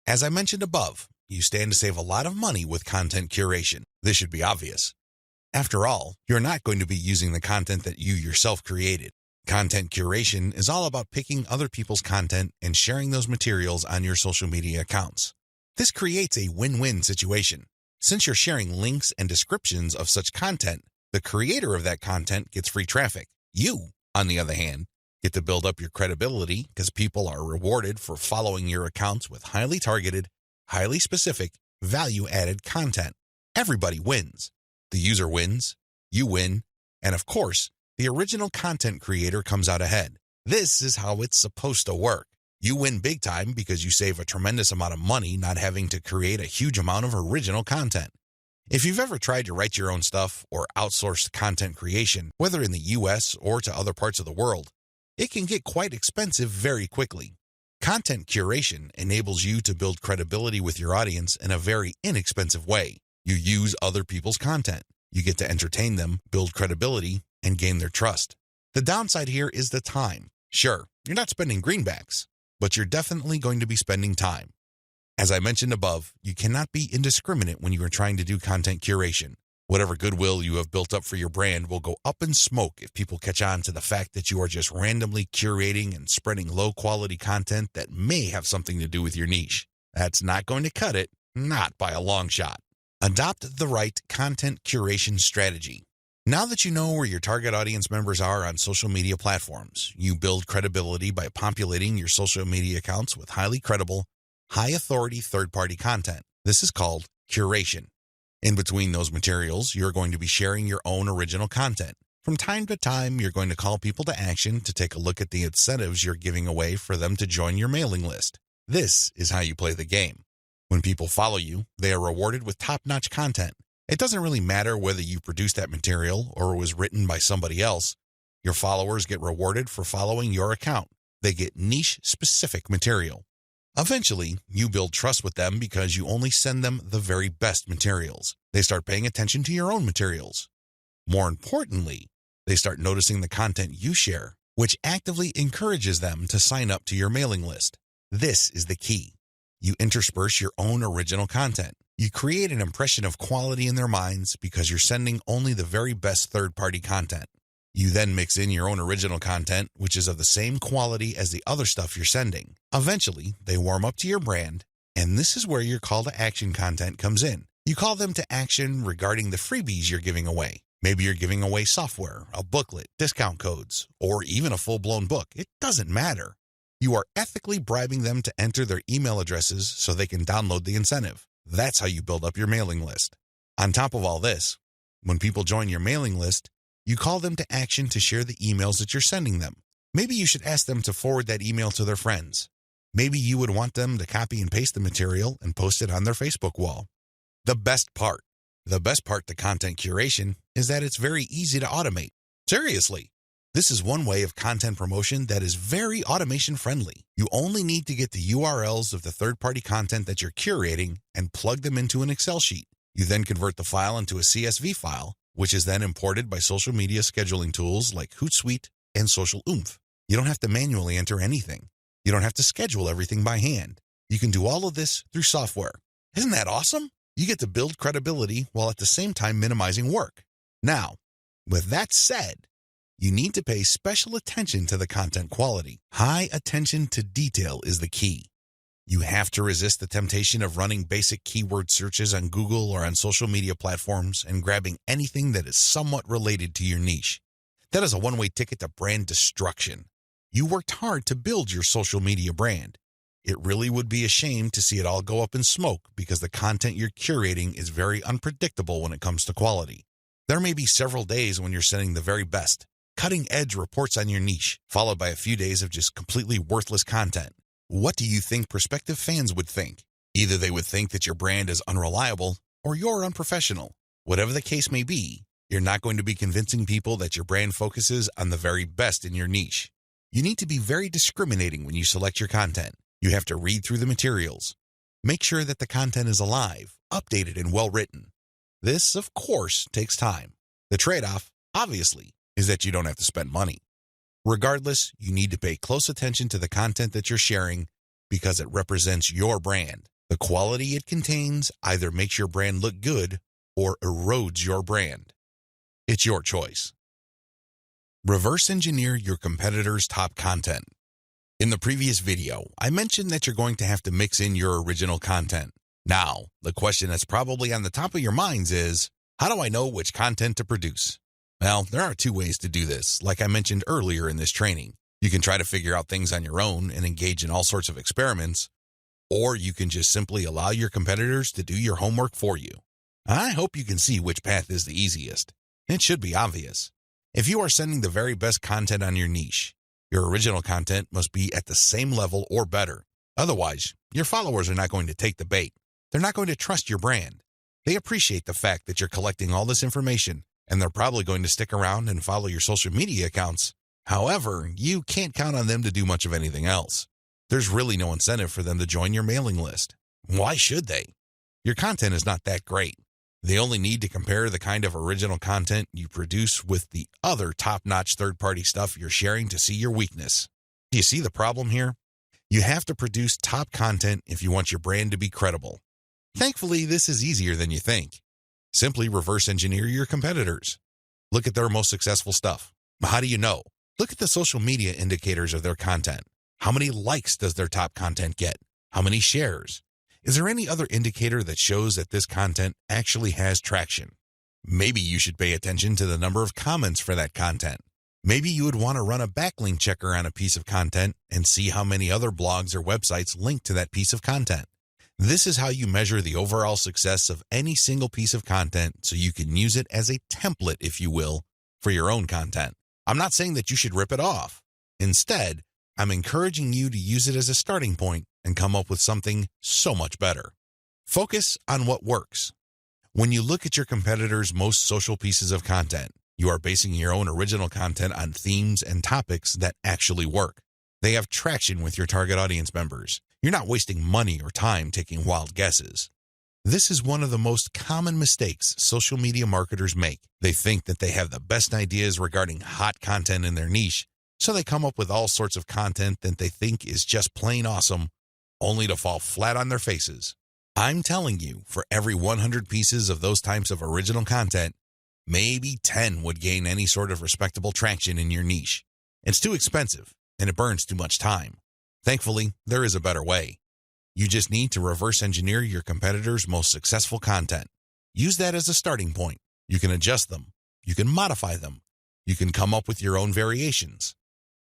As I mentioned above, you stand to save a lot of money with content curation. This should be obvious. After all, you're not going to be using the content that you yourself created. Content curation is all about picking other people's content and sharing those materials on your social media accounts. This creates a win-win situation. Since you're sharing links and descriptions of such content, the creator of that content gets free traffic. You, on the other hand, get to build up your credibility because people are rewarded for following your accounts with highly targeted, highly specific, value-added content. Everybody wins. The user wins, you win, and of course, the original content creator comes out ahead. This is how it's supposed to work. You win big time because you save a tremendous amount of money not having to create a huge amount of original content. If you've ever tried to write your own stuff or outsourced content creation, whether in the US or to other parts of the world, it can get quite expensive very quickly. Content curation enables you to build credibility with your audience in a very inexpensive way. You use other people's content. You get to entertain them, build credibility, and gain their trust. The downside here is the time. Sure, you're not spending greenbacks, but you're definitely going to be spending time. As I mentioned above, you cannot be indiscriminate when you are trying to do content curation. Whatever goodwill you have built up for your brand will go up in smoke if people catch on to the fact that you are just randomly curating and spreading low-quality content that may have something to do with your niche. That's not going to cut it, not by a long shot. Adopt the right content curation strategy. Now that you know where your target audience members are on social media platforms, you build credibility by populating your social media accounts with highly credible, high-authority third-party content. This is called curation. In between those materials, you're going to be sharing your own original content. From time to time, you're going to call people to action to take a look at the incentives you're giving away for them to join your mailing list. This is how you play the game. When people follow you, they are rewarded with top-notch content. It doesn't really matter whether you produced that material or it was written by somebody else. Your followers get rewarded for following your account. They get niche-specific material. Eventually, you build trust with them because you only send them the very best materials. They start paying attention to your own materials. More importantly, they start noticing the content you share, which actively encourages them to sign up to your mailing list. This is the key. You intersperse your own original content. You create an impression of quality in their minds because you're sending only the very best third-party content. You then mix in your own original content, which is of the same quality as the other stuff you're sending. Eventually, they warm up to your brand, and this is where your call to action content comes in. You call them to action regarding the freebies you're giving away. Maybe you're giving away software, a booklet, discount codes, or even a full-blown book. It doesn't matter. You are ethically bribing them to enter their email addresses so they can download the incentive. That's how you build up your mailing list. On top of all this, when people join your mailing list, you call them to action to share the emails that you're sending them. Maybe you should ask them to forward that email to their friends. Maybe you would want them to copy and paste the material and post it on their Facebook wall. The best part to content curation is that it's very easy to automate. Seriously. This is one way of content promotion that is very automation friendly. You only need to get the URLs of the third-party content that you're curating and plug them into an Excel sheet. You then convert the file into a CSV file, which is then imported by social media scheduling tools like Hootsuite and Social Oomph. You don't have to manually enter anything. You don't have to schedule everything by hand. You can do all of this through software. Isn't that awesome? You get to build credibility while at the same time minimizing work. Now, with that said, you need to pay special attention to the content quality. High attention to detail is the key. You have to resist the temptation of running basic keyword searches on Google or on social media platforms and grabbing anything that is somewhat related to your niche. That is a one-way ticket to brand destruction. You worked hard to build your social media brand. It really would be a shame to see it all go up in smoke because the content you're curating is very unpredictable when it comes to quality. There may be several days when you're sending the very best, cutting-edge reports on your niche, followed by a few days of just completely worthless content. What do you think prospective fans would think? Either they would think that your brand is unreliable or you're unprofessional. Whatever the case may be, you're not going to be convincing people that your brand focuses on the very best in your niche. You need to be very discriminating when you select your content. You have to read through the materials. Make sure that the content is alive, updated, and well-written. This, of course, takes time. The trade-off, obviously, is that you don't have to spend money. Regardless, you need to pay close attention to the content that you're sharing because it represents your brand. The quality it contains either makes your brand look good or erodes your brand. It's your choice. Reverse engineer your competitors' top content. In the previous video, I mentioned that you're going to have to mix in your original content. Now, the question that's probably on the top of your minds is, how do I know which content to produce? Well, there are two ways to do this, like I mentioned earlier in this training. You can try to figure out things on your own and engage in all sorts of experiments, or you can just simply allow your competitors to do your homework for you. I hope you can see which path is the easiest. It should be obvious. If you are sending the very best content on your niche, your original content must be at the same level or better. Otherwise, your followers are not going to take the bait. They're not going to trust your brand. They appreciate the fact that you're collecting all this information, and they're probably going to stick around and follow your social media accounts. However, you can't count on them to do much of anything else. There's really no incentive for them to join your mailing list. Why should they? Your content is not that great. They only need to compare the kind of original content you produce with the other top-notch third-party stuff you're sharing to see your weakness. Do you see the problem here? You have to produce top content if you want your brand to be credible. Thankfully, this is easier than you think. Simply reverse engineer your competitors. Look at their most successful stuff. How do you know? Look at the social media indicators of their content. How many likes does their top content get? How many shares? Is there any other indicator that shows that this content actually has traction? Maybe you should pay attention to the number of comments for that content. Maybe you would want to run a backlink checker on a piece of content and see how many other blogs or websites link to that piece of content. This is how you measure the overall success of any single piece of content so you can use it as a template, if you will, for your own content. I'm not saying that you should rip it off. Instead, I'm encouraging you to use it as a starting point and come up with something so much better. Focus on what works. When you look at your competitors' most social pieces of content, you are basing your own original content on themes and topics that actually work. They have traction with your target audience members. You're not wasting money or time taking wild guesses. This is one of the most common mistakes social media marketers make. They think that they have the best ideas regarding hot content in their niche, so they come up with all sorts of content that they think is just plain awesome, only to fall flat on their faces. I'm telling you, for every 100 pieces of those types of original content, maybe 10 would gain any sort of respectable traction in your niche. It's too expensive, and it burns too much time. Thankfully, there is a better way. You just need to reverse engineer your competitors' most successful content. Use that as a starting point. You can adjust them. You can modify them. You can come up with your own variations.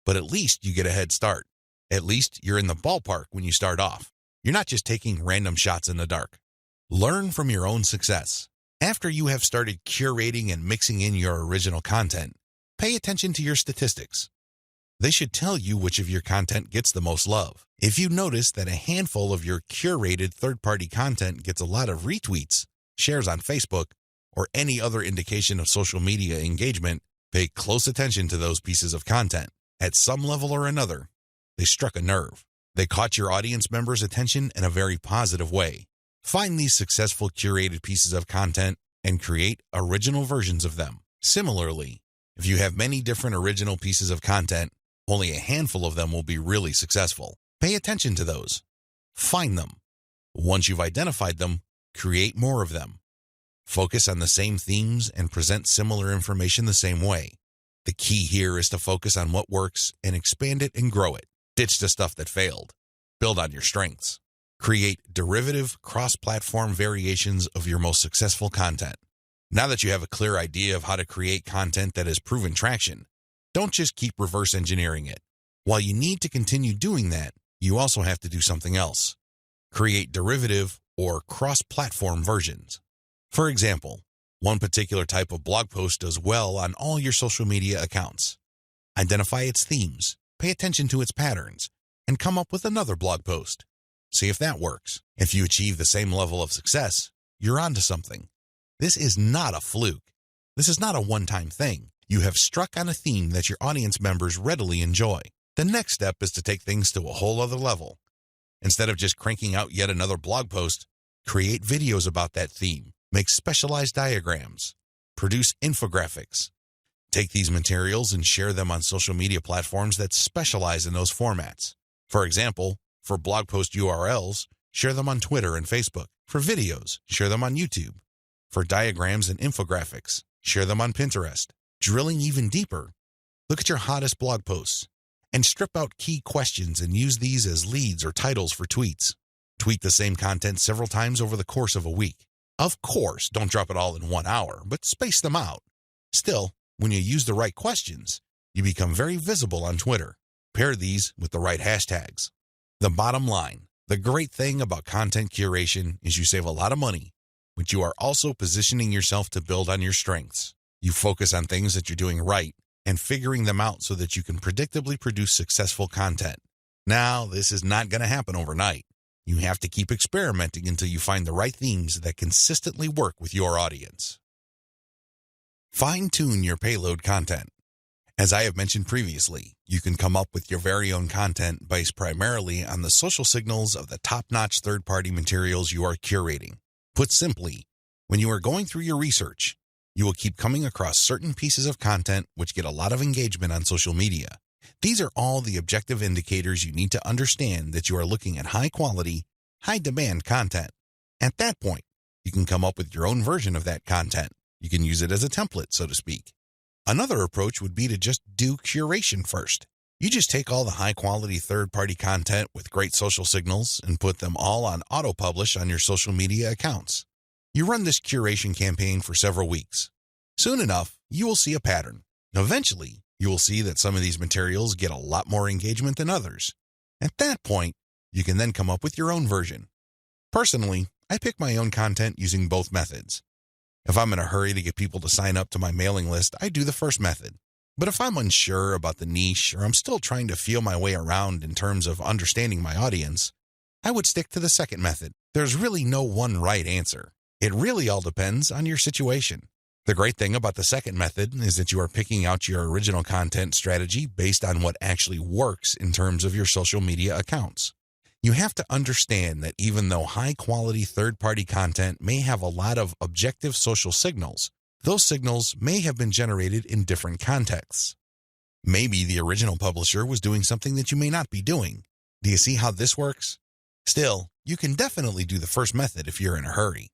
But at least you get a head start. At least you're in the ballpark when you start off. You're not just taking random shots in the dark. Learn from your own success. After you have started curating and mixing in your original content, pay attention to your statistics. They should tell you which of your content gets the most love. If you notice that a handful of your curated third-party content gets a lot of retweets, shares on Facebook, or any other indication of social media engagement, pay close attention to those pieces of content. At some level or another, they struck a nerve. They caught your audience members' attention in a very positive way. Find these successful curated pieces of content and create original versions of them. Similarly, if you have many different original pieces of content, only a handful of them will be really successful. Pay attention to those. Find them. Once you've identified them, create more of them. Focus on the same themes and present similar information the same way. The key here is to focus on what works and expand it and grow it. Ditch the stuff that failed. Build on your strengths. Create derivative, cross-platform variations of your most successful content. Now that you have a clear idea of how to create content that has proven traction, don't just keep reverse engineering it. While you need to continue doing that, you also have to do something else. Create derivative or cross-platform versions. For example, one particular type of blog post does well on all your social media accounts. Identify its themes, pay attention to its patterns, and come up with another blog post. See if that works. If you achieve the same level of success, you're onto something. This is not a fluke. This is not a one-time thing. You have struck on a theme that your audience members readily enjoy. The next step is to take things to a whole other level. Instead of just cranking out yet another blog post, create videos about that theme, make specialized diagrams, produce infographics. Take these materials and share them on social media platforms that specialize in those formats. For example, for blog post URLs, share them on Twitter and Facebook. For videos, share them on YouTube. For diagrams and infographics, share them on Pinterest. Drilling even deeper, look at your hottest blog posts and strip out key questions and use these as leads or titles for tweets. Tweet the same content several times over the course of a week. Of course, don't drop it all in 1 hour, but space them out. Still, when you use the right questions, you become very visible on Twitter. Pair these with the right hashtags. The bottom line, the great thing about content curation is you save a lot of money, but you are also positioning yourself to build on your strengths. You focus on things that you're doing right and figuring them out so that you can predictably produce successful content. Now, this is not going to happen overnight. You have to keep experimenting until you find the right themes that consistently work with your audience. Fine-tune your payload content. As I have mentioned previously, you can come up with your very own content based primarily on the social signals of the top-notch third-party materials you are curating. Put simply, when you are going through your research, you will keep coming across certain pieces of content which get a lot of engagement on social media. These are all the objective indicators you need to understand that you are looking at high-quality, high-demand content. At that point, you can come up with your own version of that content. You can use it as a template, so to speak. Another approach would be to just do curation first. You just take all the high-quality third-party content with great social signals and put them all on auto-publish on your social media accounts. You run this curation campaign for several weeks. Soon enough, you will see a pattern. Eventually, you will see that some of these materials get a lot more engagement than others. At that point, you can then come up with your own version. Personally, I pick my own content using both methods. If I'm in a hurry to get people to sign up to my mailing list, I do the first method. But if I'm unsure about the niche or I'm still trying to feel my way around in terms of understanding my audience, I would stick to the second method. There's really no one right answer. It really all depends on your situation. The great thing about the second method is that you are picking out your original content strategy based on what actually works in terms of your social media accounts. You have to understand that even though high-quality third-party content may have a lot of objective social signals, those signals may have been generated in different contexts. Maybe the original publisher was doing something that you may not be doing. Do you see how this works? Still, you can definitely do the first method if you're in a hurry.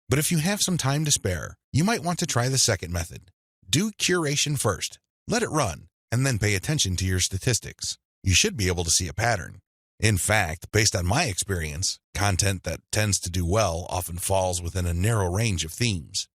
But if you have some time to spare, you might want to try the second method. Do curation first, let it run, and then pay attention to your statistics. You should be able to see a pattern. In fact, based on my experience, content that tends to do well often falls within a narrow range of themes.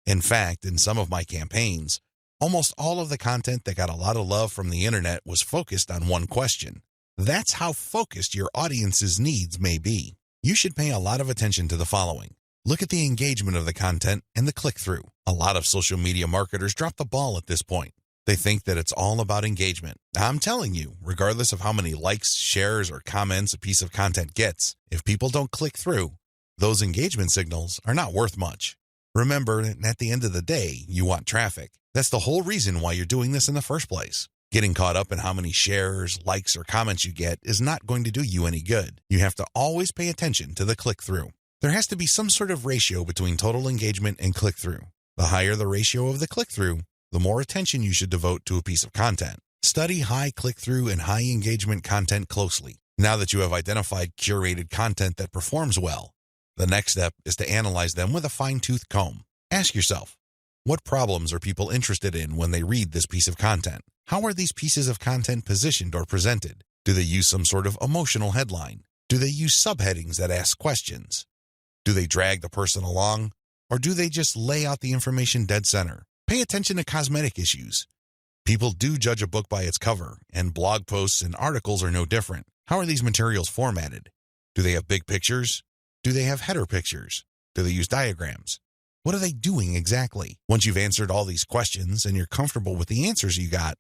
In fact, in some of my campaigns, almost all of the content that got a lot of love from the internet was focused on one question. That's how focused your audience's needs may be. You should pay a lot of attention to the following. Look at the engagement of the content and the click-through. A lot of social media marketers drop the ball at this point. They think that it's all about engagement. I'm telling you, regardless of how many likes, shares, or comments a piece of content gets, if people don't click through, those engagement signals are not worth much. Remember, at the end of the day, you want traffic. That's the whole reason why you're doing this in the first place. Getting caught up in how many shares, likes, or comments you get is not going to do you any good. You have to always pay attention to the click-through. There has to be some sort of ratio between total engagement and click-through. The higher the ratio of the click-through, the more attention you should devote to a piece of content. Study high click-through and high engagement content closely. Now that you have identified curated content that performs well, the next step is to analyze them with a fine-tooth comb. Ask yourself, what problems are people interested in when they read this piece of content? How are these pieces of content positioned or presented? Do they use some sort of emotional headline? Do they use subheadings that ask questions? Do they drag the person along? Or do they just lay out the information dead center? Pay attention to cosmetic issues. People do judge a book by its cover, and blog posts and articles are no different. How are these materials formatted? Do they have big pictures? Do they have header pictures? Do they use diagrams? What are they doing exactly? Once you've answered all these questions and you're comfortable with the answers you got,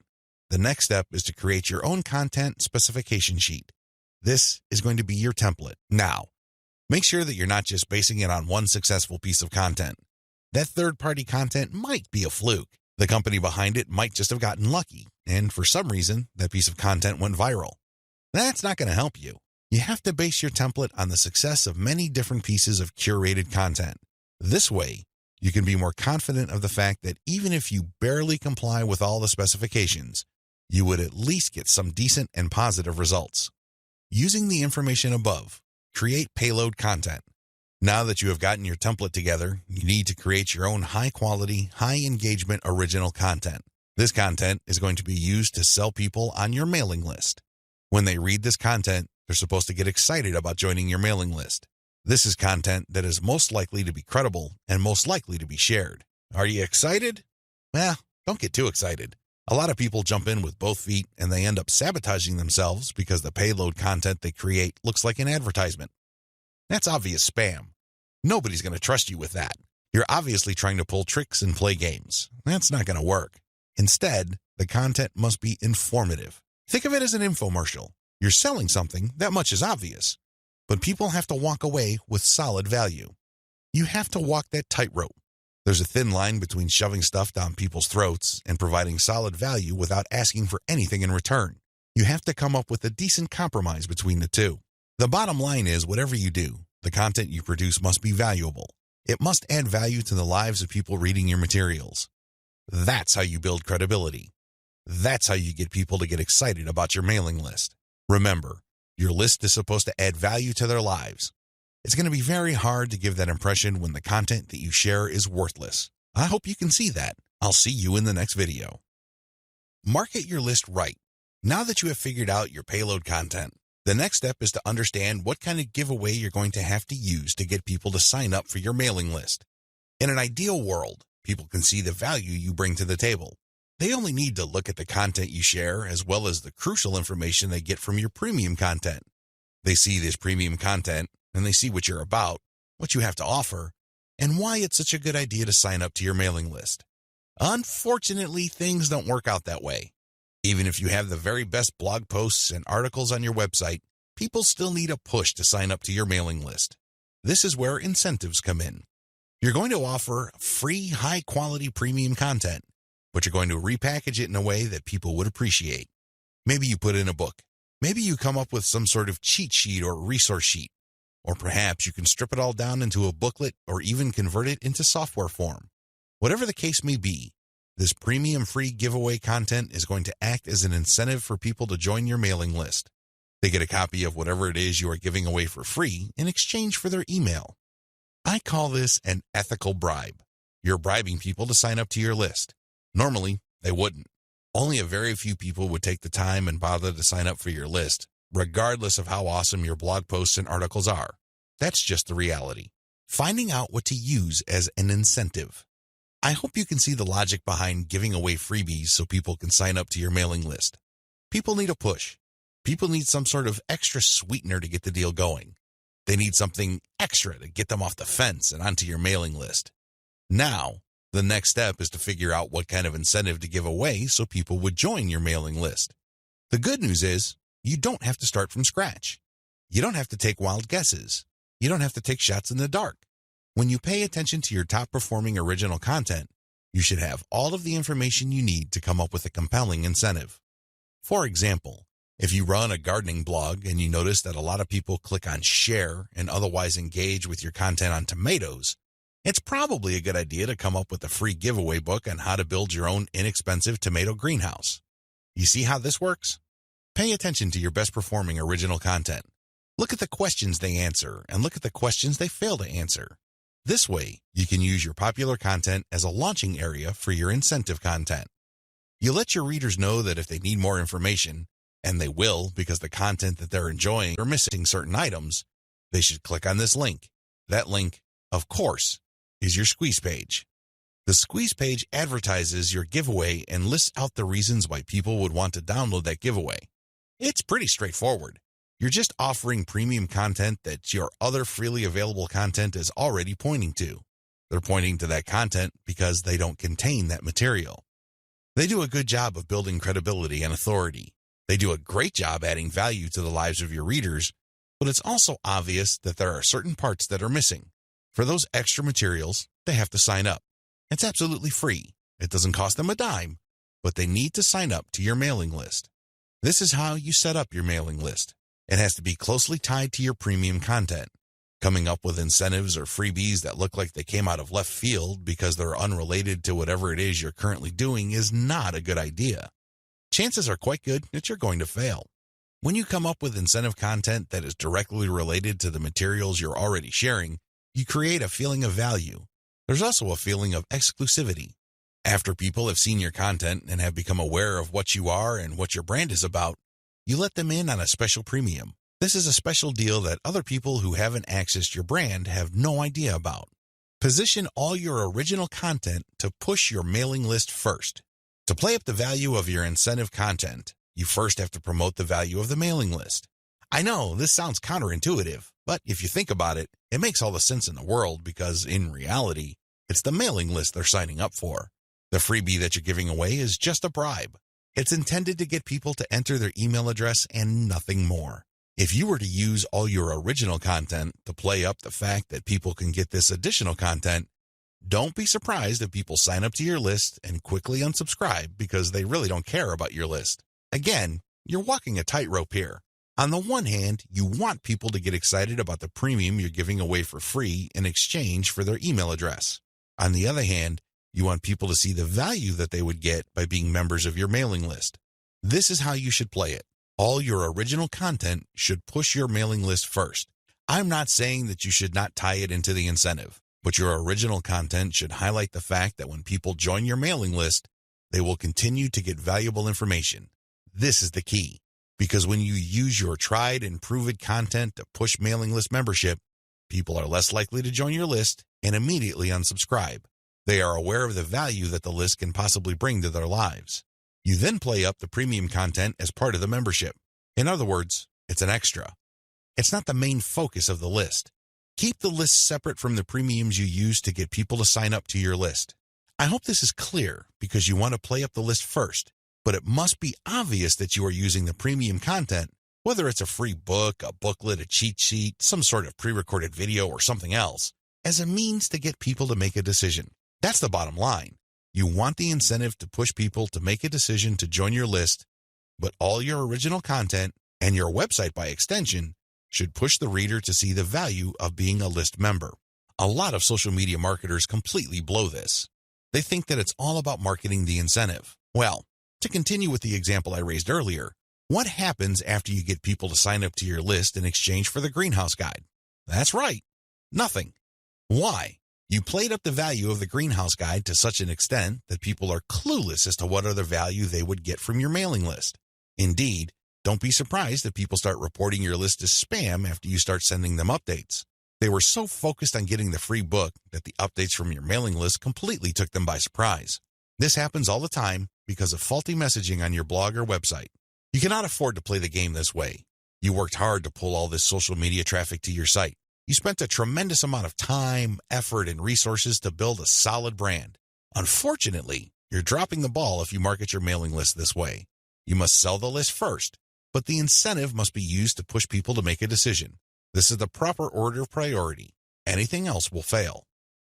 the next step is to create your own content specification sheet. This is going to be your template. Now, make sure that you're not just basing it on one successful piece of content. That third-party content might be a fluke. The company behind it might just have gotten lucky, and for some reason, that piece of content went viral. That's not going to help you. You have to base your template on the success of many different pieces of curated content. This way, you can be more confident of the fact that even if you barely comply with all the specifications, you would at least get some decent and positive results. Using the information above, create payload content. Now that you have gotten your template together, you need to create your own high-quality, high-engagement original content. This content is going to be used to sell people on your mailing list. When they read this content, they're supposed to get excited about joining your mailing list. This is content that is most likely to be credible and most likely to be shared. Are you excited? Well, don't get too excited. A lot of people jump in with both feet and they end up sabotaging themselves because the payload content they create looks like an advertisement. That's obvious spam. Nobody's going to trust you with that. You're obviously trying to pull tricks and play games. That's not going to work. Instead, the content must be informative. Think of it as an infomercial. You're selling something, that much is obvious. But people have to walk away with solid value. You have to walk that tightrope. There's a thin line between shoving stuff down people's throats and providing solid value without asking for anything in return. You have to come up with a decent compromise between the two. The bottom line is, whatever you do, the content you produce must be valuable. It must add value to the lives of people reading your materials. That's how you build credibility. That's how you get people to get excited about your mailing list. Remember, your list is supposed to add value to their lives. It's going to be very hard to give that impression when the content that you share is worthless. I hope you can see that. I'll see you in the next video. Market your list right. Now that you have figured out your payload content, the next step is to understand what kind of giveaway you're going to have to use to get people to sign up for your mailing list. In an ideal world, people can see the value you bring to the table. They only need to look at the content you share as well as the crucial information they get from your premium content. They see this premium content and they see what you're about, what you have to offer, and why it's such a good idea to sign up to your mailing list. Unfortunately, things don't work out that way. Even if you have the very best blog posts and articles on your website, people still need a push to sign up to your mailing list. This is where incentives come in. You're going to offer free, high-quality premium content, but you're going to repackage it in a way that people would appreciate. Maybe you put in a book. Maybe you come up with some sort of cheat sheet or resource sheet. Or perhaps you can strip it all down into a booklet or even convert it into software form. Whatever the case may be, this premium free giveaway content is going to act as an incentive for people to join your mailing list. They get a copy of whatever it is you are giving away for free in exchange for their email. I call this an ethical bribe. You're bribing people to sign up to your list. Normally, they wouldn't. Only a very few people would take the time and bother to sign up for your list, regardless of how awesome your blog posts and articles are. That's just the reality. Finding out what to use as an incentive. I hope you can see the logic behind giving away freebies so people can sign up to your mailing list. People need a push. People need some sort of extra sweetener to get the deal going. They need something extra to get them off the fence and onto your mailing list. Now, the next step is to figure out what kind of incentive to give away so people would join your mailing list. The good news is, you don't have to start from scratch. You don't have to take wild guesses. You don't have to take shots in the dark. When you pay attention to your top-performing original content, you should have all of the information you need to come up with a compelling incentive. For example, if you run a gardening blog and you notice that a lot of people click on share and otherwise engage with your content on tomatoes, it's probably a good idea to come up with a free giveaway book on how to build your own inexpensive tomato greenhouse. You see how this works? Pay attention to your best-performing original content. Look at the questions they answer and look at the questions they fail to answer. This way, you can use your popular content as a launching area for your incentive content. You let your readers know that if they need more information, and they will because the content that they're enjoying or missing certain items, they should click on this link. That link, of course, is your squeeze page. The squeeze page advertises your giveaway and lists out the reasons why people would want to download that giveaway. It's pretty straightforward. You're just offering premium content that your other freely available content is already pointing to. They're pointing to that content because they don't contain that material. They do a good job of building credibility and authority. They do a great job adding value to the lives of your readers, but it's also obvious that there are certain parts that are missing. For those extra materials, they have to sign up. It's absolutely free. It doesn't cost them a dime, but they need to sign up to your mailing list. This is how you set up your mailing list. It has to be closely tied to your premium content. Coming up with incentives or freebies that look like they came out of left field because they're unrelated to whatever it is you're currently doing is not a good idea. Chances are quite good that you're going to fail. When you come up with incentive content that is directly related to the materials you're already sharing, you create a feeling of value. There's also a feeling of exclusivity. After people have seen your content and have become aware of what you are and what your brand is about, you let them in on a special premium. This is a special deal that other people who haven't accessed your brand have no idea about. Position all your original content to push your mailing list first. To play up the value of your incentive content, you first have to promote the value of the mailing list. I know this sounds counterintuitive, but if you think about it, it makes all the sense in the world because, in reality, it's the mailing list they're signing up for. The freebie that you're giving away is just a bribe. It's intended to get people to enter their email address and nothing more. If you were to use all your original content to play up the fact that people can get this additional content, don't be surprised if people sign up to your list and quickly unsubscribe because they really don't care about your list. Again, you're walking a tightrope here. On the one hand, you want people to get excited about the premium you're giving away for free in exchange for their email address. On the other hand, you want people to see the value that they would get by being members of your mailing list. This is how you should play it. All your original content should push your mailing list first. I'm not saying that you should not tie it into the incentive, but your original content should highlight the fact that when people join your mailing list, they will continue to get valuable information. This is the key, because when you use your tried and proven content to push mailing list membership, people are less likely to join your list and immediately unsubscribe. They are aware of the value that the list can possibly bring to their lives. You then play up the premium content as part of the membership. In other words, it's an extra. It's not the main focus of the list. Keep the list separate from the premiums you use to get people to sign up to your list. I hope this is clear because you want to play up the list first, but it must be obvious that you are using the premium content, whether it's a free book, a booklet, a cheat sheet, some sort of pre-recorded video, or something else, as a means to get people to make a decision. That's the bottom line. You want the incentive to push people to make a decision to join your list, but all your original content, and your website by extension, should push the reader to see the value of being a list member. A lot of social media marketers completely blow this. They think that it's all about marketing the incentive. Well, to continue with the example I raised earlier, what happens after you get people to sign up to your list in exchange for the greenhouse guide? That's right, nothing. Why? You played up the value of the greenhouse guide to such an extent that people are clueless as to what other value they would get from your mailing list. Indeed, don't be surprised if people start reporting your list as spam after you start sending them updates. They were so focused on getting the free book that the updates from your mailing list completely took them by surprise. This happens all the time because of faulty messaging on your blog or website. You cannot afford to play the game this way. You worked hard to pull all this social media traffic to your site. You spent a tremendous amount of time, effort, and resources to build a solid brand. Unfortunately, you're dropping the ball if you market your mailing list this way. You must sell the list first, but the incentive must be used to push people to make a decision. This is the proper order of priority. Anything else will fail.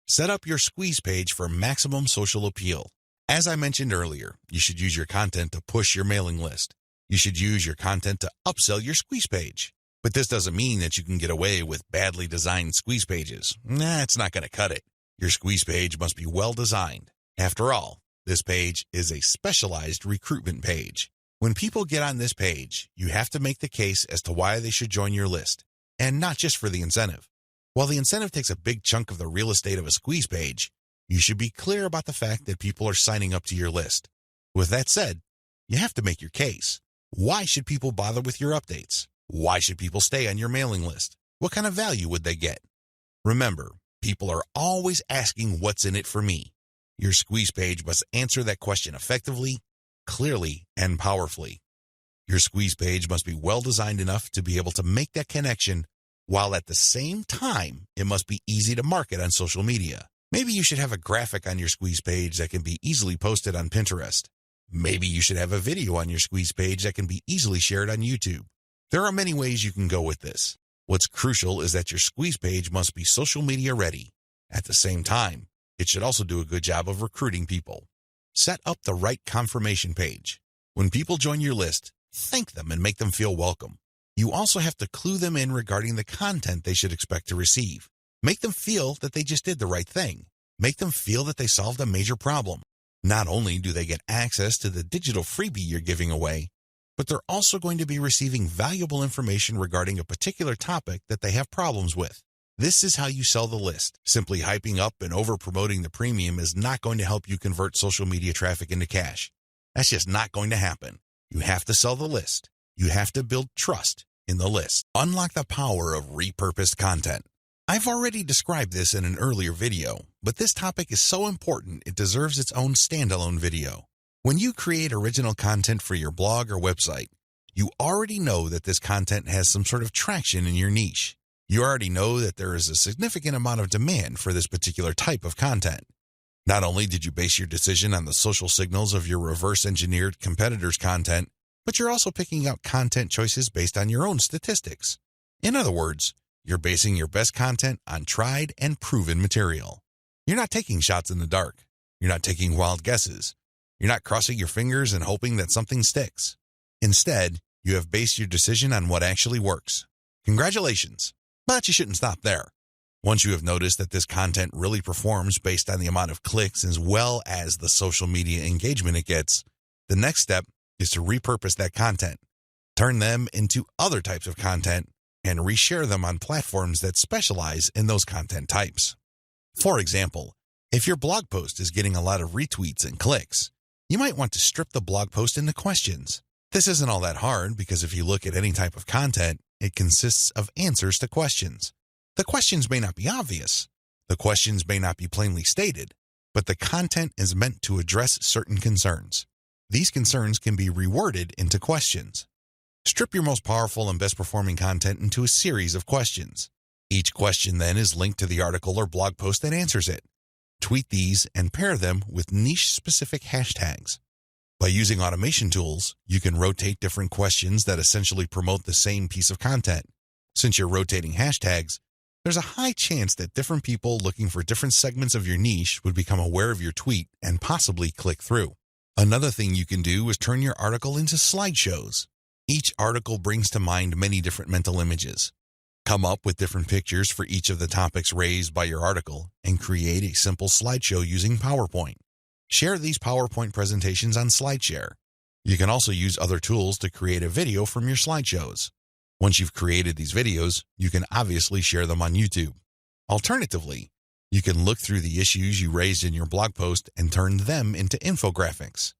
Set up your squeeze page for maximum social appeal. As I mentioned earlier, you should use your content to push your mailing list. You should use your content to upsell your squeeze page. But this doesn't mean that you can get away with badly designed squeeze pages. It's not going to cut it. Your squeeze page must be well designed. After all, this page is a specialized recruitment page. When people get on this page, you have to make the case as to why they should join your list, and not just for the incentive. While the incentive takes a big chunk of the real estate of a squeeze page, you should be clear about the fact that people are signing up to your list. With that said, you have to make your case. Why should people bother with your updates? Why should people stay on your mailing list? What kind of value would they get? Remember, people are always asking what's in it for me. Your squeeze page must answer that question effectively, clearly, and powerfully. Your squeeze page must be well designed enough to be able to make that connection, while at the same time, it must be easy to market on social media. Maybe you should have a graphic on your squeeze page that can be easily posted on Pinterest. Maybe you should have a video on your squeeze page that can be easily shared on YouTube. There are many ways you can go with this. What's crucial is that your squeeze page must be social media ready. At the same time, it should also do a good job of recruiting people. Set up the right confirmation page. When people join your list, thank them and make them feel welcome. You also have to clue them in regarding the content they should expect to receive. Make them feel that they just did the right thing. Make them feel that they solved a major problem. Not only do they get access to the digital freebie you're giving away, but they're also going to be receiving valuable information regarding a particular topic that they have problems with. This is how you sell the list. Simply hyping up and over-promoting the premium is not going to help you convert social media traffic into cash. That's just not going to happen. You have to sell the list. You have to build trust in the list. Unlock the power of repurposed content. I've already described this in an earlier video, but this topic is so important it deserves its own standalone video. When you create original content for your blog or website, you already know that this content has some sort of traction in your niche. You already know that there is a significant amount of demand for this particular type of content. Not only did you base your decision on the social signals of your reverse-engineered competitors' content, but you're also picking out content choices based on your own statistics. In other words, you're basing your best content on tried and proven material. You're not taking shots in the dark. You're not taking wild guesses. You're not crossing your fingers and hoping that something sticks. Instead, you have based your decision on what actually works. Congratulations! But you shouldn't stop there. Once you have noticed that this content really performs based on the amount of clicks as well as the social media engagement it gets, the next step is to repurpose that content, turn them into other types of content, and reshare them on platforms that specialize in those content types. For example, if your blog post is getting a lot of retweets and clicks, you might want to strip the blog post into questions. This isn't all that hard because if you look at any type of content, it consists of answers to questions. The questions may not be obvious. The questions may not be plainly stated, but the content is meant to address certain concerns. These concerns can be reworded into questions. Strip your most powerful and best performing content into a series of questions. Each question then is linked to the article or blog post that answers it. Tweet these and pair them with niche-specific hashtags. By using automation tools, you can rotate different questions that essentially promote the same piece of content. Since you're rotating hashtags, there's a high chance that different people looking for different segments of your niche would become aware of your tweet and possibly click through. Another thing you can do is turn your article into slideshows. Each article brings to mind many different mental images. Come up with different pictures for each of the topics raised by your article and create a simple slideshow using PowerPoint. Share these PowerPoint presentations on SlideShare. You can also use other tools to create a video from your slideshows. Once you've created these videos, you can obviously share them on YouTube. Alternatively, you can look through the issues you raised in your blog post and turn them into infographics.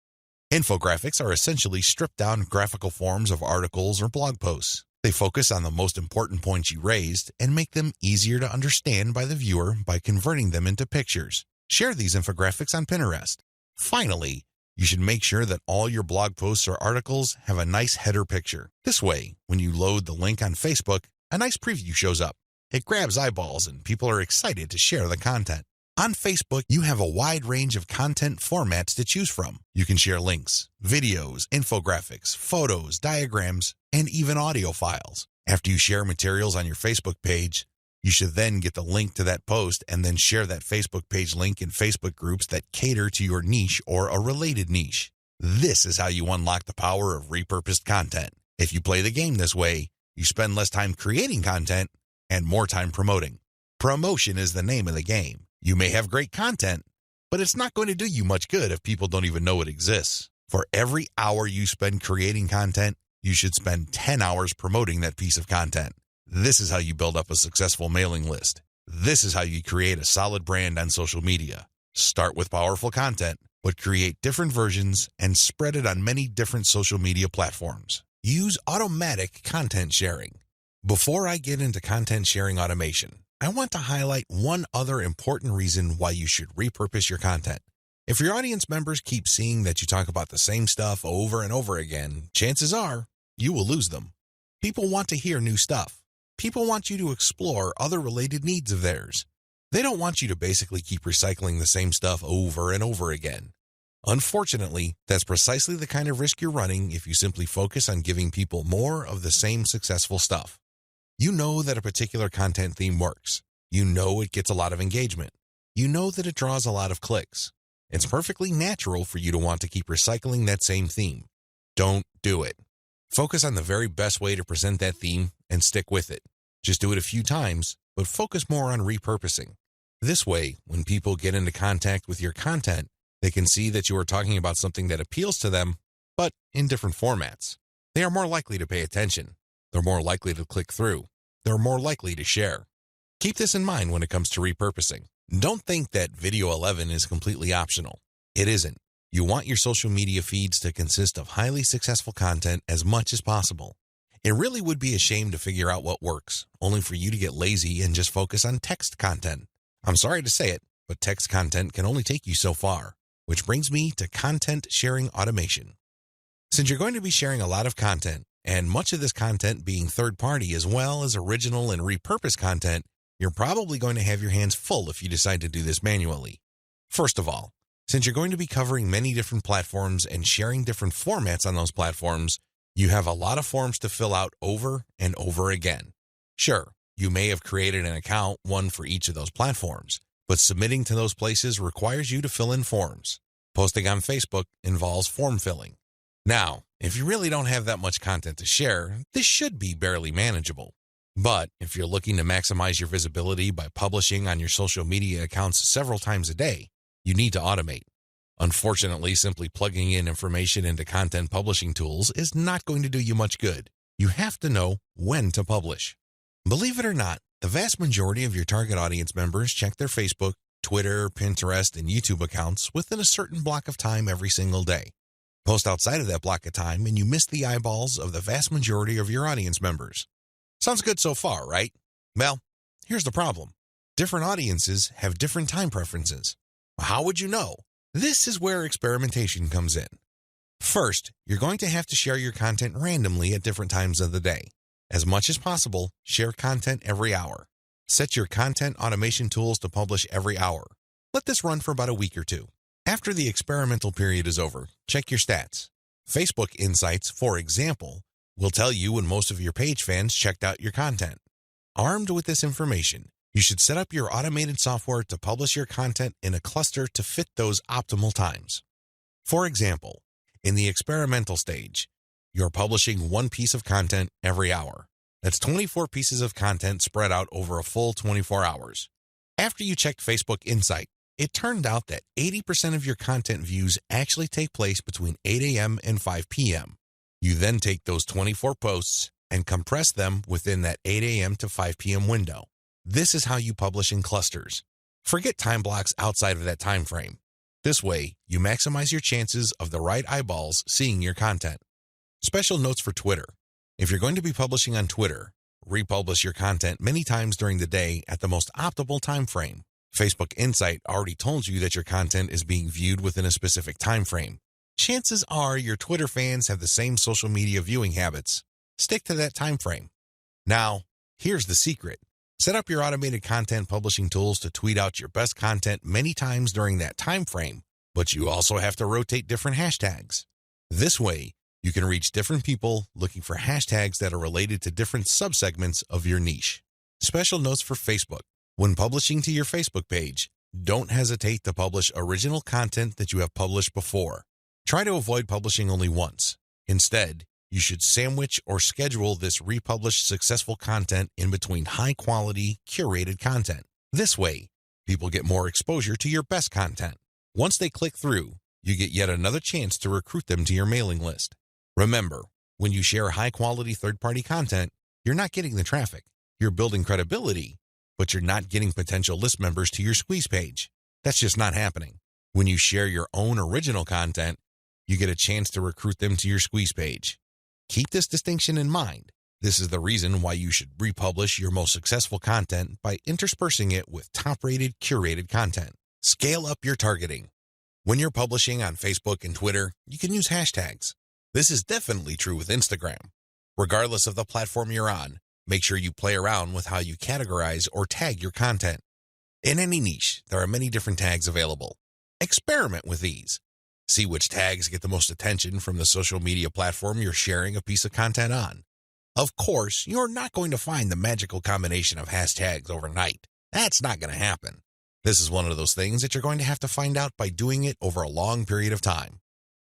Infographics are essentially stripped-down graphical forms of articles or blog posts. They focus on the most important points you raised and make them easier to understand by the viewer by converting them into pictures. Share these infographics on Pinterest. Finally, you should make sure that all your blog posts or articles have a nice header picture. This way, when you load the link on Facebook, a nice preview shows up. It grabs eyeballs and people are excited to share the content. On Facebook, you have a wide range of content formats to choose from. You can share links, videos, infographics, photos, diagrams, and even audio files. After you share materials on your Facebook page, you should then get the link to that post and then share that Facebook page link in Facebook groups that cater to your niche or a related niche. This is how you unlock the power of repurposed content. If you play the game this way, you spend less time creating content and more time promoting. Promotion is the name of the game. You may have great content, but it's not going to do you much good if people don't even know it exists. For every hour you spend creating content, you should spend 10 hours promoting that piece of content. This is how you build up a successful mailing list. This is how you create a solid brand on social media. Start with powerful content, but create different versions and spread it on many different social media platforms. Use automatic content sharing. Before I get into content sharing automation, I want to highlight one other important reason why you should repurpose your content. If your audience members keep seeing that you talk about the same stuff over and over again, chances are you will lose them. People want to hear new stuff. People want you to explore other related needs of theirs. They don't want you to basically keep recycling the same stuff over and over again. Unfortunately, that's precisely the kind of risk you're running if you simply focus on giving people more of the same successful stuff. You know that a particular content theme works. You know it gets a lot of engagement. You know that it draws a lot of clicks. It's perfectly natural for you to want to keep recycling that same theme. Don't do it. Focus on the very best way to present that theme and stick with it. Just do it a few times, but focus more on repurposing. This way, when people get into contact with your content, they can see that you are talking about something that appeals to them, but in different formats. They are more likely to pay attention. They're more likely to click through. They're more likely to share. Keep this in mind when it comes to repurposing. Don't think that Video 11 is completely optional. It isn't. You want your social media feeds to consist of highly successful content as much as possible. It really would be a shame to figure out what works, only for you to get lazy and just focus on text content. I'm sorry to say it, but text content can only take you so far, which brings me to content sharing automation. Since you're going to be sharing a lot of content, and much of this content being third-party as well as original and repurposed content, you're probably going to have your hands full if you decide to do this manually. First of all, since you're going to be covering many different platforms and sharing different formats on those platforms, you have a lot of forms to fill out over and over again. Sure, you may have created an account, one for each of those platforms, but submitting to those places requires you to fill in forms. Posting on Facebook involves form filling. Now, if you really don't have that much content to share, this should be barely manageable. But if you're looking to maximize your visibility by publishing on your social media accounts several times a day, you need to automate. Unfortunately, simply plugging in information into content publishing tools is not going to do you much good. You have to know when to publish. Believe it or not, the vast majority of your target audience members check their Facebook, Twitter, Pinterest, and YouTube accounts within a certain block of time every single day. Post outside of that block of time and you miss the eyeballs of the vast majority of your audience members. Sounds good so far, right? Well, here's the problem. Different audiences have different time preferences. How would you know? This is where experimentation comes in. First, you're going to have to share your content randomly at different times of the day. As much as possible, share content every hour. Set your content automation tools to publish every hour. Let this run for about a week or two. After the experimental period is over, check your stats. Facebook Insights, for example, will tell you when most of your page fans checked out your content. Armed with this information, you should set up your automated software to publish your content in a cluster to fit those optimal times. For example, in the experimental stage, you're publishing one piece of content every hour. That's 24 pieces of content spread out over a full 24 hours. After you checked Facebook Insight, it turned out that 80% of your content views actually take place between 8 a.m. and 5 p.m. You then take those 24 posts and compress them within that 8 a.m. to 5 p.m. window. This is how you publish in clusters. Forget time blocks outside of that time frame. This way, you maximize your chances of the right eyeballs seeing your content. Special notes for Twitter. If you're going to be publishing on Twitter, republish your content many times during the day at the most optimal time frame. Facebook Insight already told you that your content is being viewed within a specific time frame. Chances are your Twitter fans have the same social media viewing habits. Stick to that time frame. Now, here's the secret. Set up your automated content publishing tools to tweet out your best content many times during that time frame, but you also have to rotate different hashtags. This way, you can reach different people looking for hashtags that are related to different subsegments of your niche. Special notes for Facebook. When publishing to your Facebook page, don't hesitate to publish original content that you have published before. Try to avoid publishing only once. Instead, you should sandwich or schedule this republished successful content in between high-quality, curated content. This way, people get more exposure to your best content. Once they click through, you get yet another chance to recruit them to your mailing list. Remember, when you share high-quality third-party content, you're not getting the traffic. You're building credibility, but you're not getting potential list members to your squeeze page. That's just not happening. When you share your own original content, you get a chance to recruit them to your squeeze page. Keep this distinction in mind. This is the reason why you should republish your most successful content by interspersing it with top-rated, curated content. Scale up your targeting. When you're publishing on Facebook and Twitter, you can use hashtags. This is definitely true with Instagram. Regardless of the platform you're on, make sure you play around with how you categorize or tag your content. In any niche, there are many different tags available. Experiment with these. See which tags get the most attention from the social media platform you're sharing a piece of content on. Of course, you're not going to find the magical combination of hashtags overnight. That's not going to happen. This is one of those things that you're going to have to find out by doing it over a long period of time.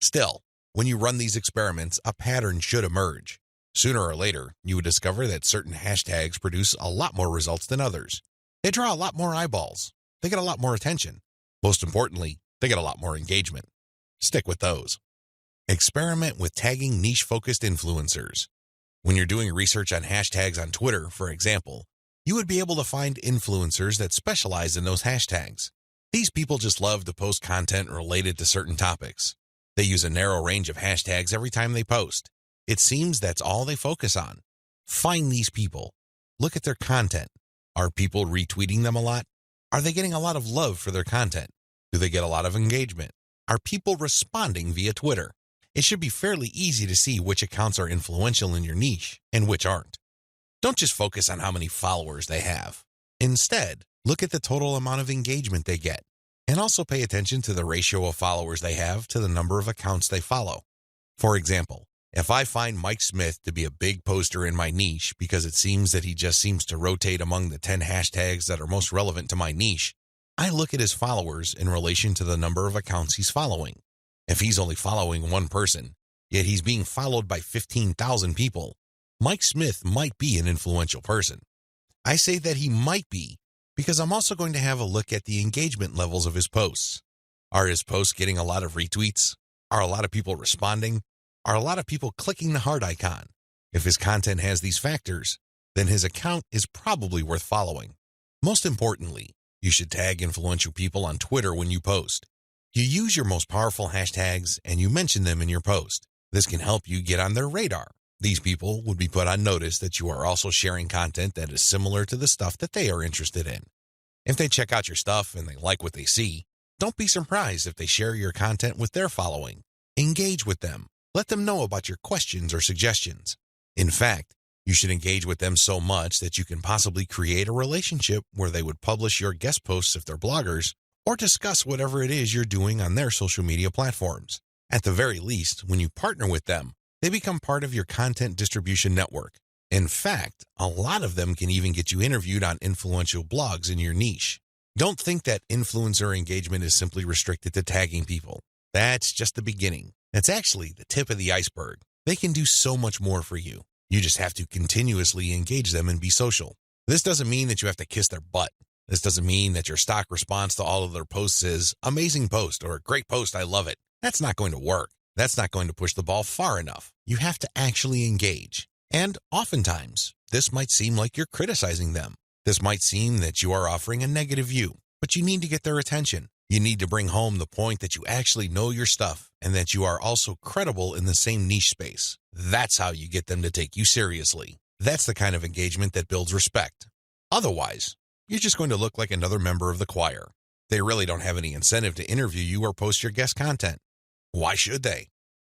Still, when you run these experiments, a pattern should emerge. Sooner or later, you would discover that certain hashtags produce a lot more results than others. They draw a lot more eyeballs. They get a lot more attention. Most importantly, they get a lot more engagement. Stick with those. Experiment with tagging niche-focused influencers. When you're doing research on hashtags on Twitter, for example, you would be able to find influencers that specialize in those hashtags. These people just love to post content related to certain topics. They use a narrow range of hashtags every time they post. It seems that's all they focus on. Find these people. Look at their content. Are people retweeting them a lot? Are they getting a lot of love for their content? Do they get a lot of engagement? Are people responding via Twitter? It should be fairly easy to see which accounts are influential in your niche and which aren't. Don't just focus on how many followers they have. Instead, look at the total amount of engagement they get, and also pay attention to the ratio of followers they have to the number of accounts they follow. For example, if I find Mike Smith to be a big poster in my niche because it seems that he just seems to rotate among the 10 hashtags that are most relevant to my niche, I look at his followers in relation to the number of accounts he's following. If he's only following one person, yet he's being followed by 15,000 people, Mike Smith might be an influential person. I say that he might be because I'm also going to have a look at the engagement levels of his posts. Are his posts getting a lot of retweets? Are a lot of people responding? Are a lot of people clicking the heart icon? If his content has these factors, then his account is probably worth following. Most importantly, you should tag influential people on Twitter when you post. You use your most powerful hashtags and you mention them in your post. This can help you get on their radar. These people would be put on notice that you are also sharing content that is similar to the stuff that they are interested in. If they check out your stuff and they like what they see, don't be surprised if they share your content with their following. Engage with them. Let them know about your questions or suggestions. In fact, you should engage with them so much that you can possibly create a relationship where they would publish your guest posts if they're bloggers, or discuss whatever it is you're doing on their social media platforms. At the very least, when you partner with them, they become part of your content distribution network. In fact, a lot of them can even get you interviewed on influential blogs in your niche. Don't think that influencer engagement is simply restricted to tagging people. That's just the beginning. That's actually the tip of the iceberg. They can do so much more for you. You just have to continuously engage them and be social. This doesn't mean that you have to kiss their butt. This doesn't mean that your stock response to all of their posts is, amazing post or great post, I love it. That's not going to work. That's not going to push the ball far enough. You have to actually engage. And oftentimes, this might seem like you're criticizing them. This might seem that you are offering a negative view, but you need to get their attention. You need to bring home the point that you actually know your stuff and that you are also credible in the same niche space. That's how you get them to take you seriously. That's the kind of engagement that builds respect. Otherwise, you're just going to look like another member of the choir. They really don't have any incentive to interview you or post your guest content. Why should they?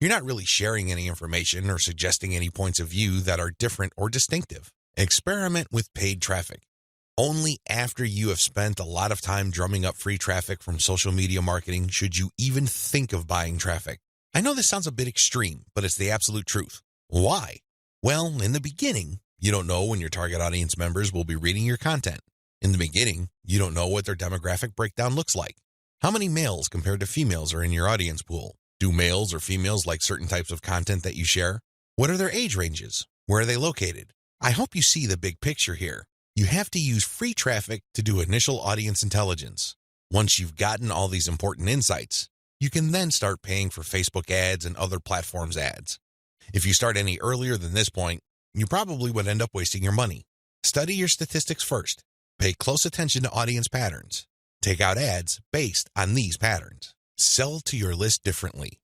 You're not really sharing any information or suggesting any points of view that are different or distinctive. Experiment with paid traffic. Only after you have spent a lot of time drumming up free traffic from social media marketing should you even think of buying traffic. I know this sounds a bit extreme, but it's the absolute truth. Why? Well, in the beginning, you don't know when your target audience members will be reading your content. In the beginning, you don't know what their demographic breakdown looks like. How many males compared to females are in your audience pool? Do males or females like certain types of content that you share? What are their age ranges? Where are they located? I hope you see the big picture here. You have to use free traffic to do initial audience intelligence. Once you've gotten all these important insights, you can then start paying for Facebook ads and other platforms' ads. If you start any earlier than this point, you probably would end up wasting your money. Study your statistics first. Pay close attention to audience patterns. Take out ads based on these patterns. Sell to your list differently.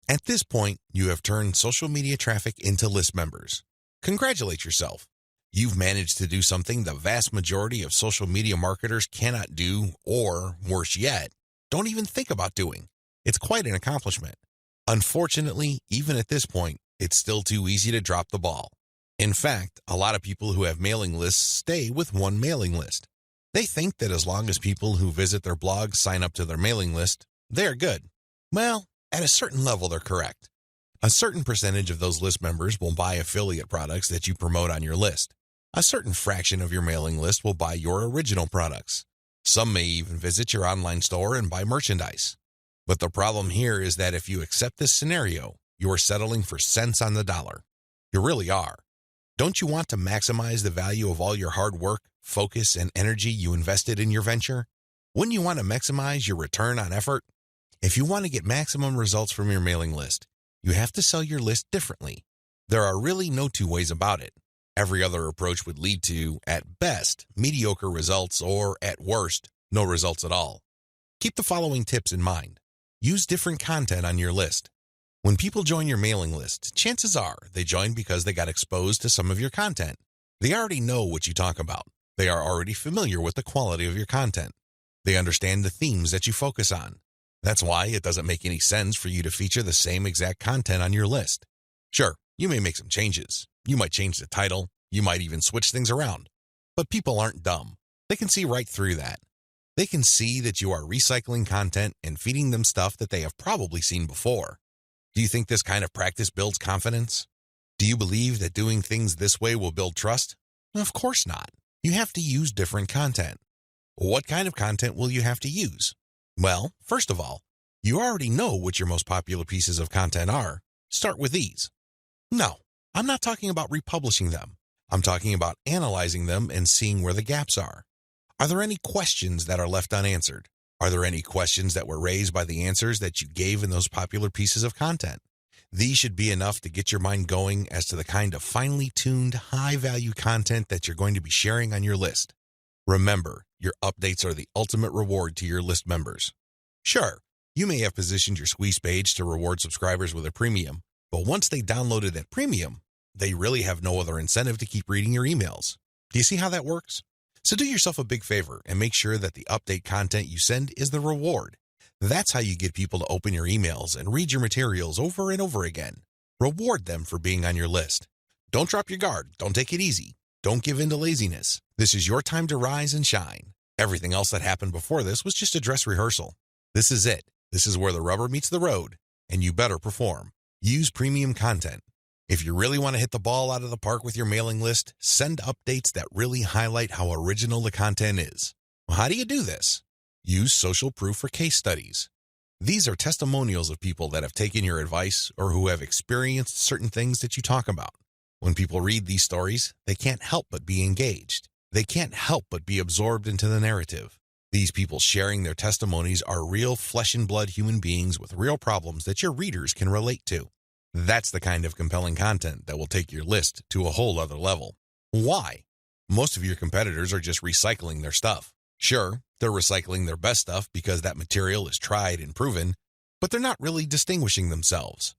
At this point, you have turned social media traffic into list members. Congratulate yourself. You've managed to do something the vast majority of social media marketers cannot do, or, worse yet, don't even think about doing. It's quite an accomplishment. Unfortunately, even at this point, it's still too easy to drop the ball. In fact, a lot of people who have mailing lists stay with one mailing list. They think that as long as people who visit their blog sign up to their mailing list, they're good. Well, at a certain level, they're correct. A certain percentage of those list members will buy affiliate products that you promote on your list. A certain fraction of your mailing list will buy your original products. Some may even visit your online store and buy merchandise. But the problem here is that if you accept this scenario, you are settling for cents on the dollar. You really are. Don't you want to maximize the value of all your hard work, focus, and energy you invested in your venture? Wouldn't you want to maximize your return on effort? If you want to get maximum results from your mailing list, You have to sell your list differently. There are really no two ways about it. Every other approach would lead to, at best, mediocre results or, at worst, no results at all. Keep the following tips in mind. Use different content on your list. When people join your mailing list, chances are they joined because they got exposed to some of your content. They already know what you talk about. They are already familiar with the quality of your content. They understand the themes that you focus on. That's why it doesn't make any sense for you to feature the same exact content on your list. Sure, you may make some changes. You might change the title. You might even switch things around. But people aren't dumb. They can see right through that. They can see that you are recycling content and feeding them stuff that they have probably seen before. Do you think this kind of practice builds confidence? Do you believe that doing things this way will build trust? Of course not. You have to use different content. What kind of content will you have to use? Well, first of all, you already know what your most popular pieces of content are. Start with these. No, I'm not talking about republishing them. I'm talking about analyzing them and seeing where the gaps are. Are there any questions that are left unanswered? Are there any questions that were raised by the answers that you gave in those popular pieces of content? These should be enough to get your mind going as to the kind of finely tuned, high-value content that you're going to be sharing on your list. Remember, your updates are the ultimate reward to your list members. Sure, you may have positioned your squeeze page to reward subscribers with a premium, but once they downloaded that premium, they really have no other incentive to keep reading your emails. Do you see how that works? So do yourself a big favor and make sure that the update content you send is the reward. That's how you get people to open your emails and read your materials over and over again. Reward them for being on your list. Don't drop your guard. Don't take it easy. Don't give in to laziness. This is your time to rise and shine. Everything else that happened before this was just a dress rehearsal. This is it. This is where the rubber meets the road, and you better perform. Use premium content. If you really want to hit the ball out of the park with your mailing list, send updates that really highlight how original the content is. Well, how do you do this? Use social proof for case studies. These are testimonials of people that have taken your advice or who have experienced certain things that you talk about. When people read these stories, they can't help but be engaged. They can't help but be absorbed into the narrative. These people sharing their testimonies are real flesh and blood human beings with real problems that your readers can relate to. That's the kind of compelling content that will take your list to a whole other level. Why? Most of your competitors are just recycling their stuff. Sure, they're recycling their best stuff because that material is tried and proven, but they're not really distinguishing themselves.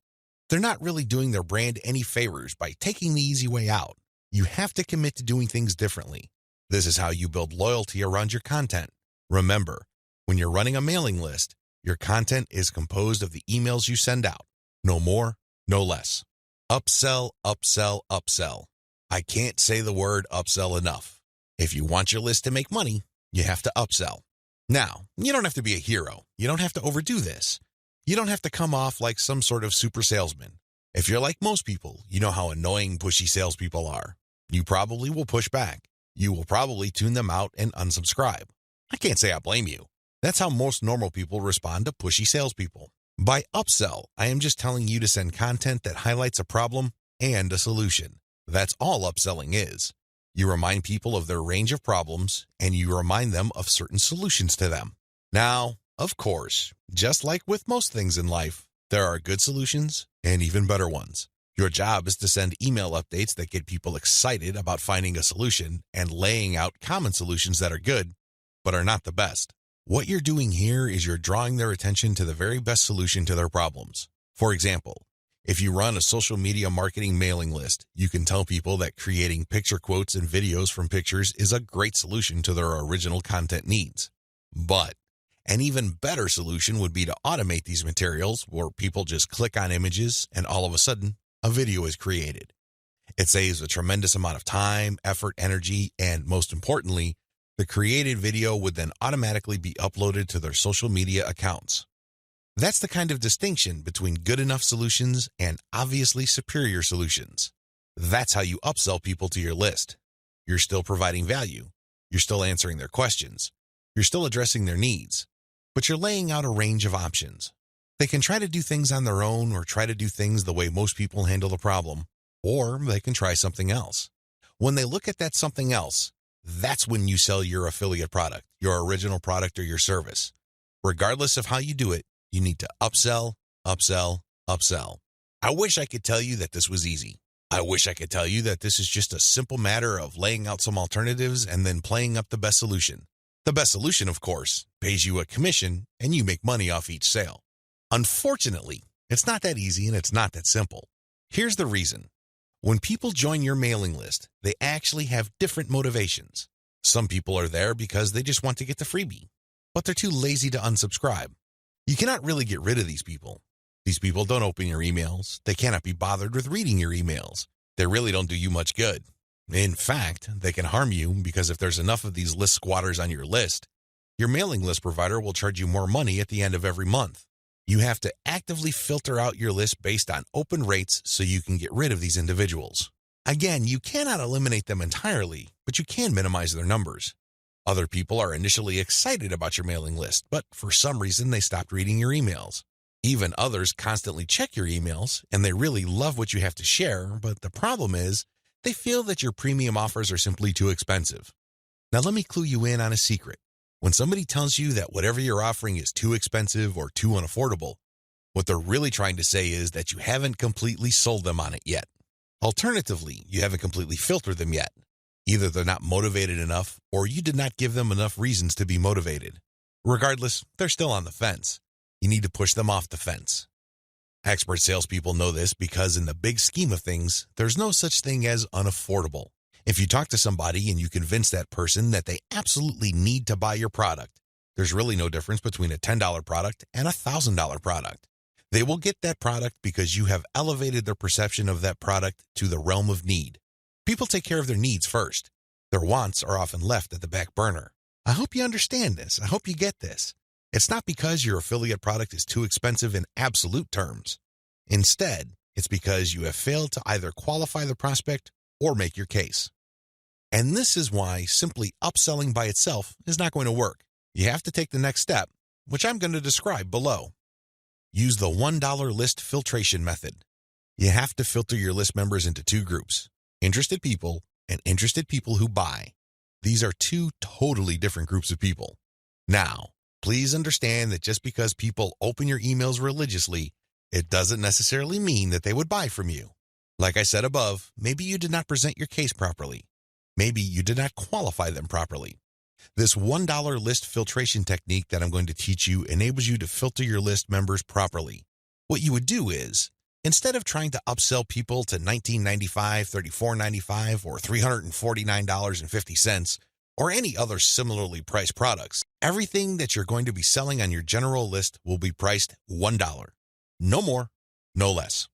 They're not really doing their brand any favors by taking the easy way out. You have to commit to doing things differently. This is how you build loyalty around your content. Remember, when you're running a mailing list, your content is composed of the emails you send out. No more, no less. Upsell, upsell, upsell. I can't say the word upsell enough. If you want your list to make money, you have to upsell. Now, you don't have to be a hero. You don't have to overdo this. You don't have to come off like some sort of super salesman. If you're like most people, you know how annoying pushy salespeople are. You probably will push back. You will probably tune them out and unsubscribe. I can't say I blame you. That's how most normal people respond to pushy salespeople. By upsell, I am just telling you to send content that highlights a problem and a solution. That's all upselling is. You remind people of their range of problems, and you remind them of certain solutions to them. Now, of course, just like with most things in life, there are good solutions and even better ones. Your job is to send email updates that get people excited about finding a solution and laying out common solutions that are good, but are not the best. What you're doing here is you're drawing their attention to the very best solution to their problems. For example, if you run a social media marketing mailing list, you can tell people that creating picture quotes and videos from pictures is a great solution to their original content needs. But an even better solution would be to automate these materials where people just click on images and all of a sudden, a video is created. It saves a tremendous amount of time, effort, energy, and most importantly, the created video would then automatically be uploaded to their social media accounts. That's the kind of distinction between good enough solutions and obviously superior solutions. That's how you upsell people to your list. You're still providing value. You're still answering their questions. You're still addressing their needs. But you're laying out a range of options. They can try to do things on their own or try to do things the way most people handle the problem, or they can try something else. When they look at that something else, that's when you sell your affiliate product, your original product, or your service. Regardless of how you do it, you need to upsell, upsell, upsell. I wish I could tell you that this was easy. I wish I could tell you that this is just a simple matter of laying out some alternatives and then playing up the best solution. The best solution, of course, pays you a commission and you make money off each sale. Unfortunately, it's not that easy and it's not that simple. Here's the reason. When people join your mailing list, they actually have different motivations. Some people are there because they just want to get the freebie, but they're too lazy to unsubscribe. You cannot really get rid of these people. These people don't open your emails. They cannot be bothered with reading your emails. They really don't do you much good. In fact, they can harm you because if there's enough of these list squatters on your list, your mailing list provider will charge you more money at the end of every month. You have to actively filter out your list based on open rates so you can get rid of these individuals. Again, you cannot eliminate them entirely, but you can minimize their numbers. Other people are initially excited about your mailing list, but for some reason they stopped reading your emails. Even others constantly check your emails, and they really love what you have to share, but the problem is they feel that your premium offers are simply too expensive. Now let me clue you in on a secret. When somebody tells you that whatever you're offering is too expensive or too unaffordable, what they're really trying to say is that you haven't completely sold them on it yet. Alternatively, you haven't completely filtered them yet. Either they're not motivated enough or you did not give them enough reasons to be motivated. Regardless, they're still on the fence. You need to push them off the fence. Expert salespeople know this because in the big scheme of things, there's no such thing as unaffordable. If you talk to somebody and you convince that person that they absolutely need to buy your product, there's really no difference between a $10 product and a $1,000 product. They will get that product because you have elevated their perception of that product to the realm of need. People take care of their needs first. Their wants are often left at the back burner. I hope you understand this. I hope you get this. It's not because your affiliate product is too expensive in absolute terms. Instead, it's because you have failed to either qualify the prospect or make your case. And this is why simply upselling by itself is not going to work. You have to take the next step, which I'm going to describe below. Use the $1 list filtration method. You have to filter your list members into two groups, interested people and interested people who buy. These are two totally different groups of people. Now, please understand that just because people open your emails religiously, it doesn't necessarily mean that they would buy from you. Like I said above, maybe you did not present your case properly. Maybe you did not qualify them properly. This $1 list filtration technique that I'm going to teach you enables you to filter your list members properly. What you would do is, instead of trying to upsell people to $19.95, $34.95, or $349.50, or any other similarly priced products, everything that you're going to be selling on your general list will be priced $1. No more, no less.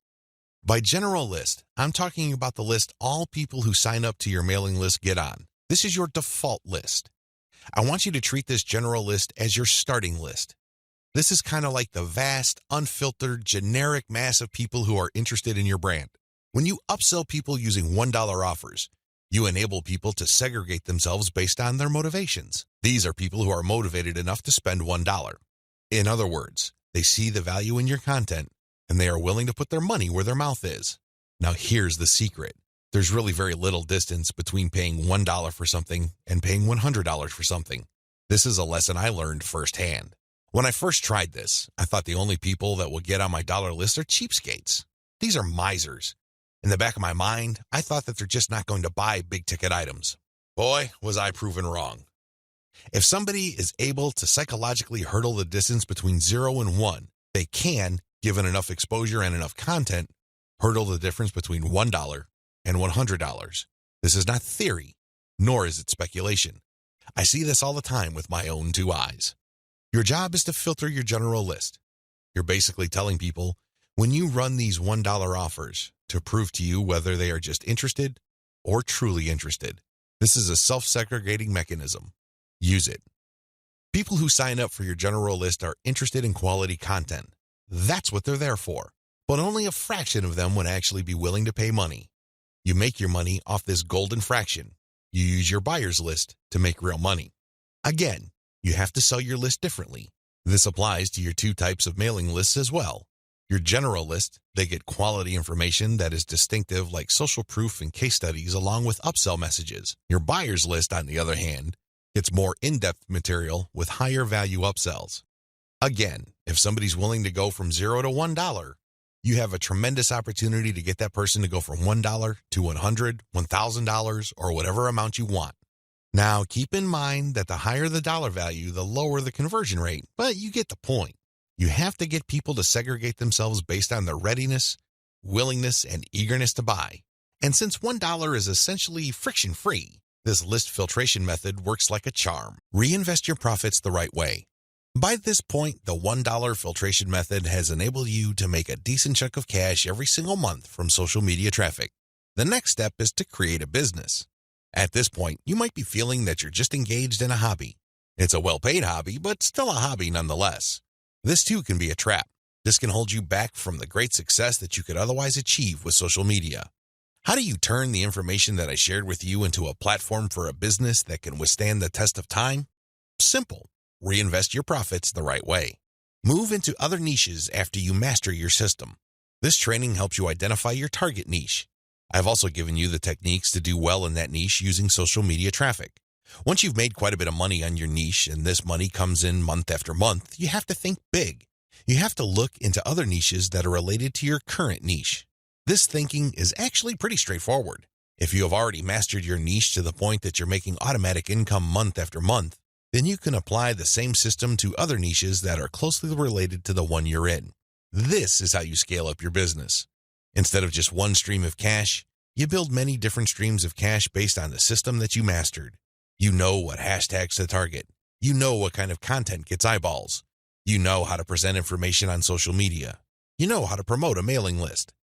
By general list, I'm talking about the list all people who sign up to your mailing list get on. This is your default list. I want you to treat this general list as your starting list. This is kind of like the vast, unfiltered, generic mass of people who are interested in your brand. When you upsell people using $1 offers, you enable people to segregate themselves based on their motivations. These are people who are motivated enough to spend $1. In other words, they see the value in your content, and they are willing to put their money where their mouth is. Now here's the secret. There's really very little distance between paying $1 for something and paying $100 for something. This is a lesson I learned firsthand. When I first tried this, I thought the only people that will get on my dollar list are cheapskates. These are misers. In the back of my mind, I thought that they're just not going to buy big-ticket items. Boy, was I proven wrong. If somebody is able to psychologically hurdle the distance between 0 and 1, they can, given enough exposure and enough content, hurdle the difference between $1 and $100. This is not theory, nor is it speculation. I see this all the time with my own two eyes. Your job is to filter your general list. You're basically telling people, when you run these $1 offers, to prove to you whether they are just interested or truly interested. This is a self-segregating mechanism. Use it. People who sign up for your general list are interested in quality content. That's what they're there for. But only a fraction of them would actually be willing to pay money. You make your money off this golden fraction. You use your buyer's list to make real money. Again, you have to sell your list differently. This applies to your two types of mailing lists as well. Your general list, they get quality information that is distinctive like social proof and case studies along with upsell messages. Your buyer's list, on the other hand, gets more in-depth material with higher value upsells. Again, if somebody's willing to go from $0 to $1, you have a tremendous opportunity to get that person to go from $1 to $100, $1,000, or whatever amount you want. Now, keep in mind that the higher the dollar value, the lower the conversion rate, but you get the point. You have to get people to segregate themselves based on their readiness, willingness, and eagerness to buy. And since $1 is essentially friction-free, this list filtration method works like a charm. Reinvest your profits the right way. By this point, the $1 filtration method has enabled you to make a decent chunk of cash every single month from social media traffic. The next step is to create a business. At this point, you might be feeling that you're just engaged in a hobby. It's a well-paid hobby, but still a hobby nonetheless. This too can be a trap. This can hold you back from the great success that you could otherwise achieve with social media. How do you turn the information that I shared with you into a platform for a business that can withstand the test of time? Simple. Reinvest your profits the right way. Move into other niches after you master your system. This training helps you identify your target niche. I've also given you the techniques to do well in that niche using social media traffic. Once you've made quite a bit of money on your niche and this money comes in month after month, you have to think big. You have to look into other niches that are related to your current niche. This thinking is actually pretty straightforward. If you have already mastered your niche to the point that you're making automatic income month after month, then you can apply the same system to other niches that are closely related to the one you're in. This is how you scale up your business. Instead of just one stream of cash, you build many different streams of cash based on the system that you mastered. You know what hashtags to target. You know what kind of content gets eyeballs. You know how to present information on social media. You know how to promote a mailing list.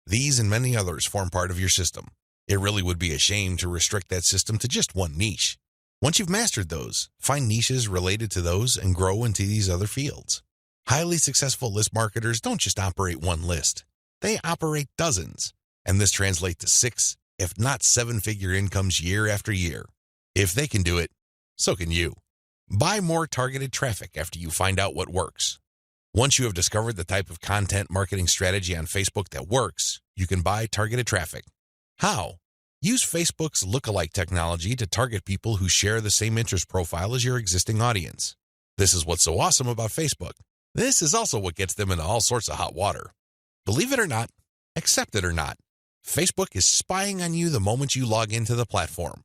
These and many others form part of your system. It really would be a shame to restrict that system to just one niche. Once you've mastered those, find niches related to those and grow into these other fields. Highly successful list marketers don't just operate one list. They operate dozens, and this translates to 6, if not 7-figure incomes year after year. If they can do it, so can you. Buy more targeted traffic after you find out what works. Once you have discovered the type of content marketing strategy on Facebook that works, you can buy targeted traffic. How? Use Facebook's lookalike technology to target people who share the same interest profile as your existing audience. This is what's so awesome about Facebook. This is also what gets them into all sorts of hot water. Believe it or not, accept it or not, Facebook is spying on you the moment you log into the platform.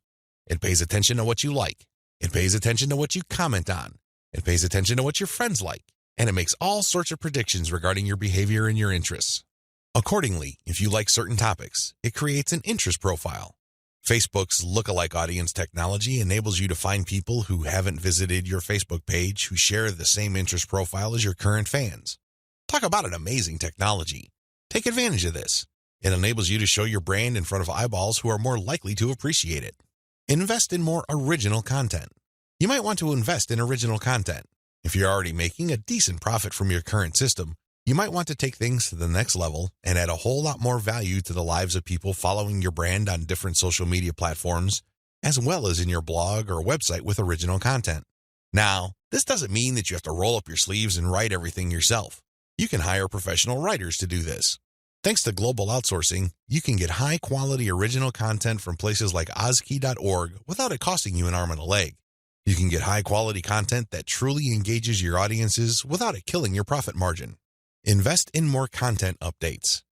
It pays attention to what you like. It pays attention to what you comment on. It pays attention to what your friends like. And it makes all sorts of predictions regarding your behavior and your interests. Accordingly, if you like certain topics, it creates an interest profile. Facebook's lookalike audience technology enables you to find people who haven't visited your Facebook page who share the same interest profile as your current fans. Talk about an amazing technology. Take advantage of this. It enables you to show your brand in front of eyeballs who are more likely to appreciate it. Invest in more original content. You might want to invest in original content. If you're already making a decent profit from your current system, you might want to take things to the next level and add a whole lot more value to the lives of people following your brand on different social media platforms, as well as in your blog or website with original content. Now, this doesn't mean that you have to roll up your sleeves and write everything yourself. You can hire professional writers to do this. Thanks to global outsourcing, you can get high-quality original content from places like Ozkey.org without it costing you an arm and a leg. You can get high-quality content that truly engages your audiences without it killing your profit margin. Invest in more content updates.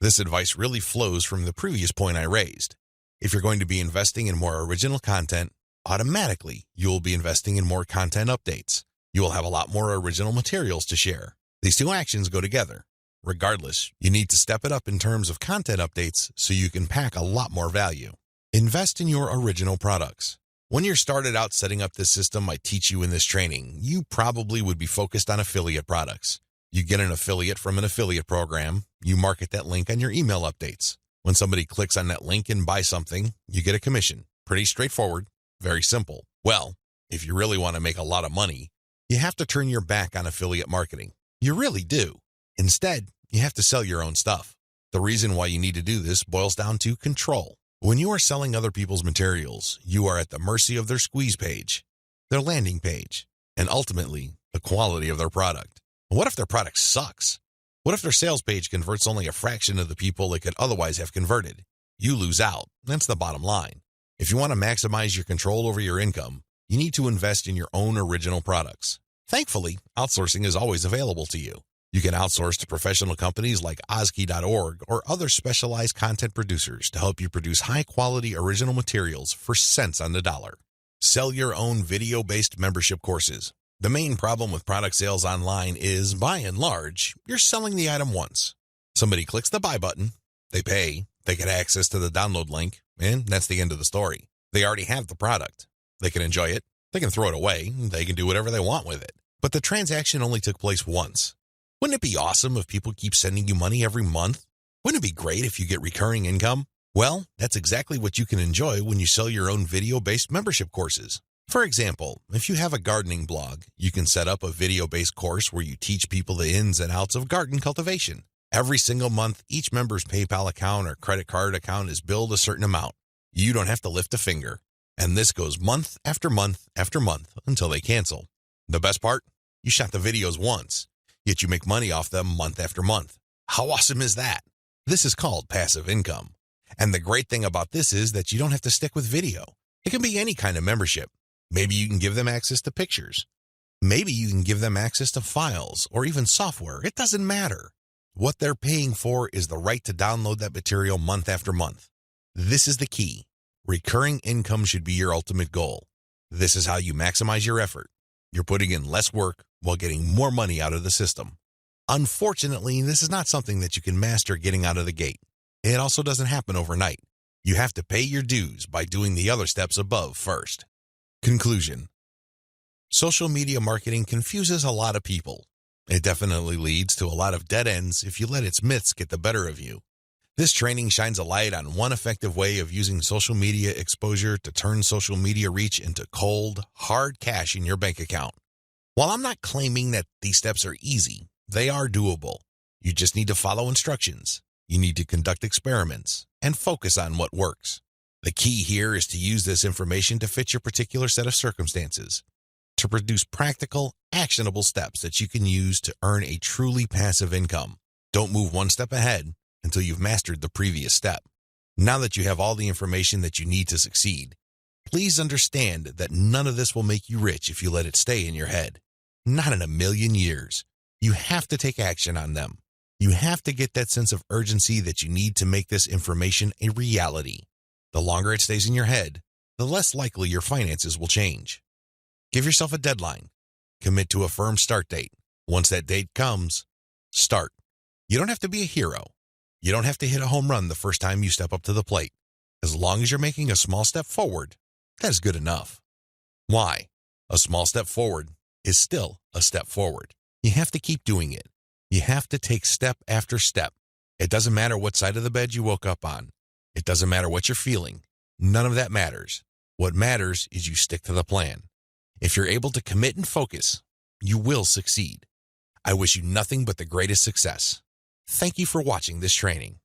This advice really flows from the previous point I raised. If you're going to be investing in more original content, automatically you will be investing in more content updates. You will have a lot more original materials to share. These two actions go together. Regardless, you need to step it up in terms of content updates so you can pack a lot more value. Invest in your original products. When you're started out setting up this system I teach you in this training, you probably would be focused on affiliate products. You get an affiliate from an affiliate program, you market that link on your email updates. When somebody clicks on that link and buys something, you get a commission. Pretty straightforward, very simple. Well, if you really want to make a lot of money, you have to turn your back on affiliate marketing. You really do. Instead, you have to sell your own stuff. The reason why you need to do this boils down to control. When you are selling other people's materials, you are at the mercy of their squeeze page, their landing page, and ultimately, the quality of their product. What if their product sucks? What if their sales page converts only a fraction of the people it could otherwise have converted? You lose out. That's the bottom line. If you want to maximize your control over your income, you need to invest in your own original products. Thankfully, outsourcing is always available to you. You can outsource to professional companies like Ozkey.org or other specialized content producers to help you produce high-quality original materials for cents on the dollar. Sell your own video-based membership courses. The main problem with product sales online is, by and large, you're selling the item once. Somebody clicks the buy button, they pay, they get access to the download link, and that's the end of the story. They already have the product. They can enjoy it, they can throw it away, they can do whatever they want with it. But the transaction only took place once. Wouldn't it be awesome if people keep sending you money every month? Wouldn't it be great if you get recurring income? Well, that's exactly what you can enjoy when you sell your own video-based membership courses. For example, if you have a gardening blog, you can set up a video-based course where you teach people the ins and outs of garden cultivation. Every single month, each member's PayPal account or credit card account is billed a certain amount. You don't have to lift a finger. And this goes month after month after month until they cancel. The best part? You shot the videos once, yet you make money off them month after month. How awesome is that? This is called passive income. And the great thing about this is that you don't have to stick with video. It can be any kind of membership. Maybe you can give them access to pictures. Maybe you can give them access to files or even software. It doesn't matter. What they're paying for is the right to download that material month after month. This is the key. Recurring income should be your ultimate goal. This is how you maximize your effort. You're putting in less work while getting more money out of the system. Unfortunately, this is not something that you can master getting out of the gate. It also doesn't happen overnight. You have to pay your dues by doing the other steps above first. Conclusion. Social media marketing confuses a lot of people. It definitely leads to a lot of dead ends if you let its myths get the better of you. This training shines a light on one effective way of using social media exposure to turn social media reach into cold, hard cash in your bank account. While I'm not claiming that these steps are easy, they are doable. You just need to follow instructions. You need to conduct experiments and focus on what works. The key here is to use this information to fit your particular set of circumstances, to produce practical, actionable steps that you can use to earn a truly passive income. Don't move one step ahead until you've mastered the previous step. Now that you have all the information that you need to succeed, please understand that none of this will make you rich if you let it stay in your head. Not in a million years. You have to take action on them. You have to get that sense of urgency that you need to make this information a reality. The longer it stays in your head, the less likely your finances will change. Give yourself a deadline. Commit to a firm start date. Once that date comes, start. You don't have to be a hero. You don't have to hit a home run the first time you step up to the plate. As long as you're making a small step forward, that is good enough. Why? A small step forward is still a step forward. You have to keep doing it. You have to take step after step. It doesn't matter what side of the bed you woke up on. It doesn't matter what you're feeling. None of that matters. What matters is you stick to the plan. If you're able to commit and focus, you will succeed. I wish you nothing but the greatest success. Thank you for watching this training.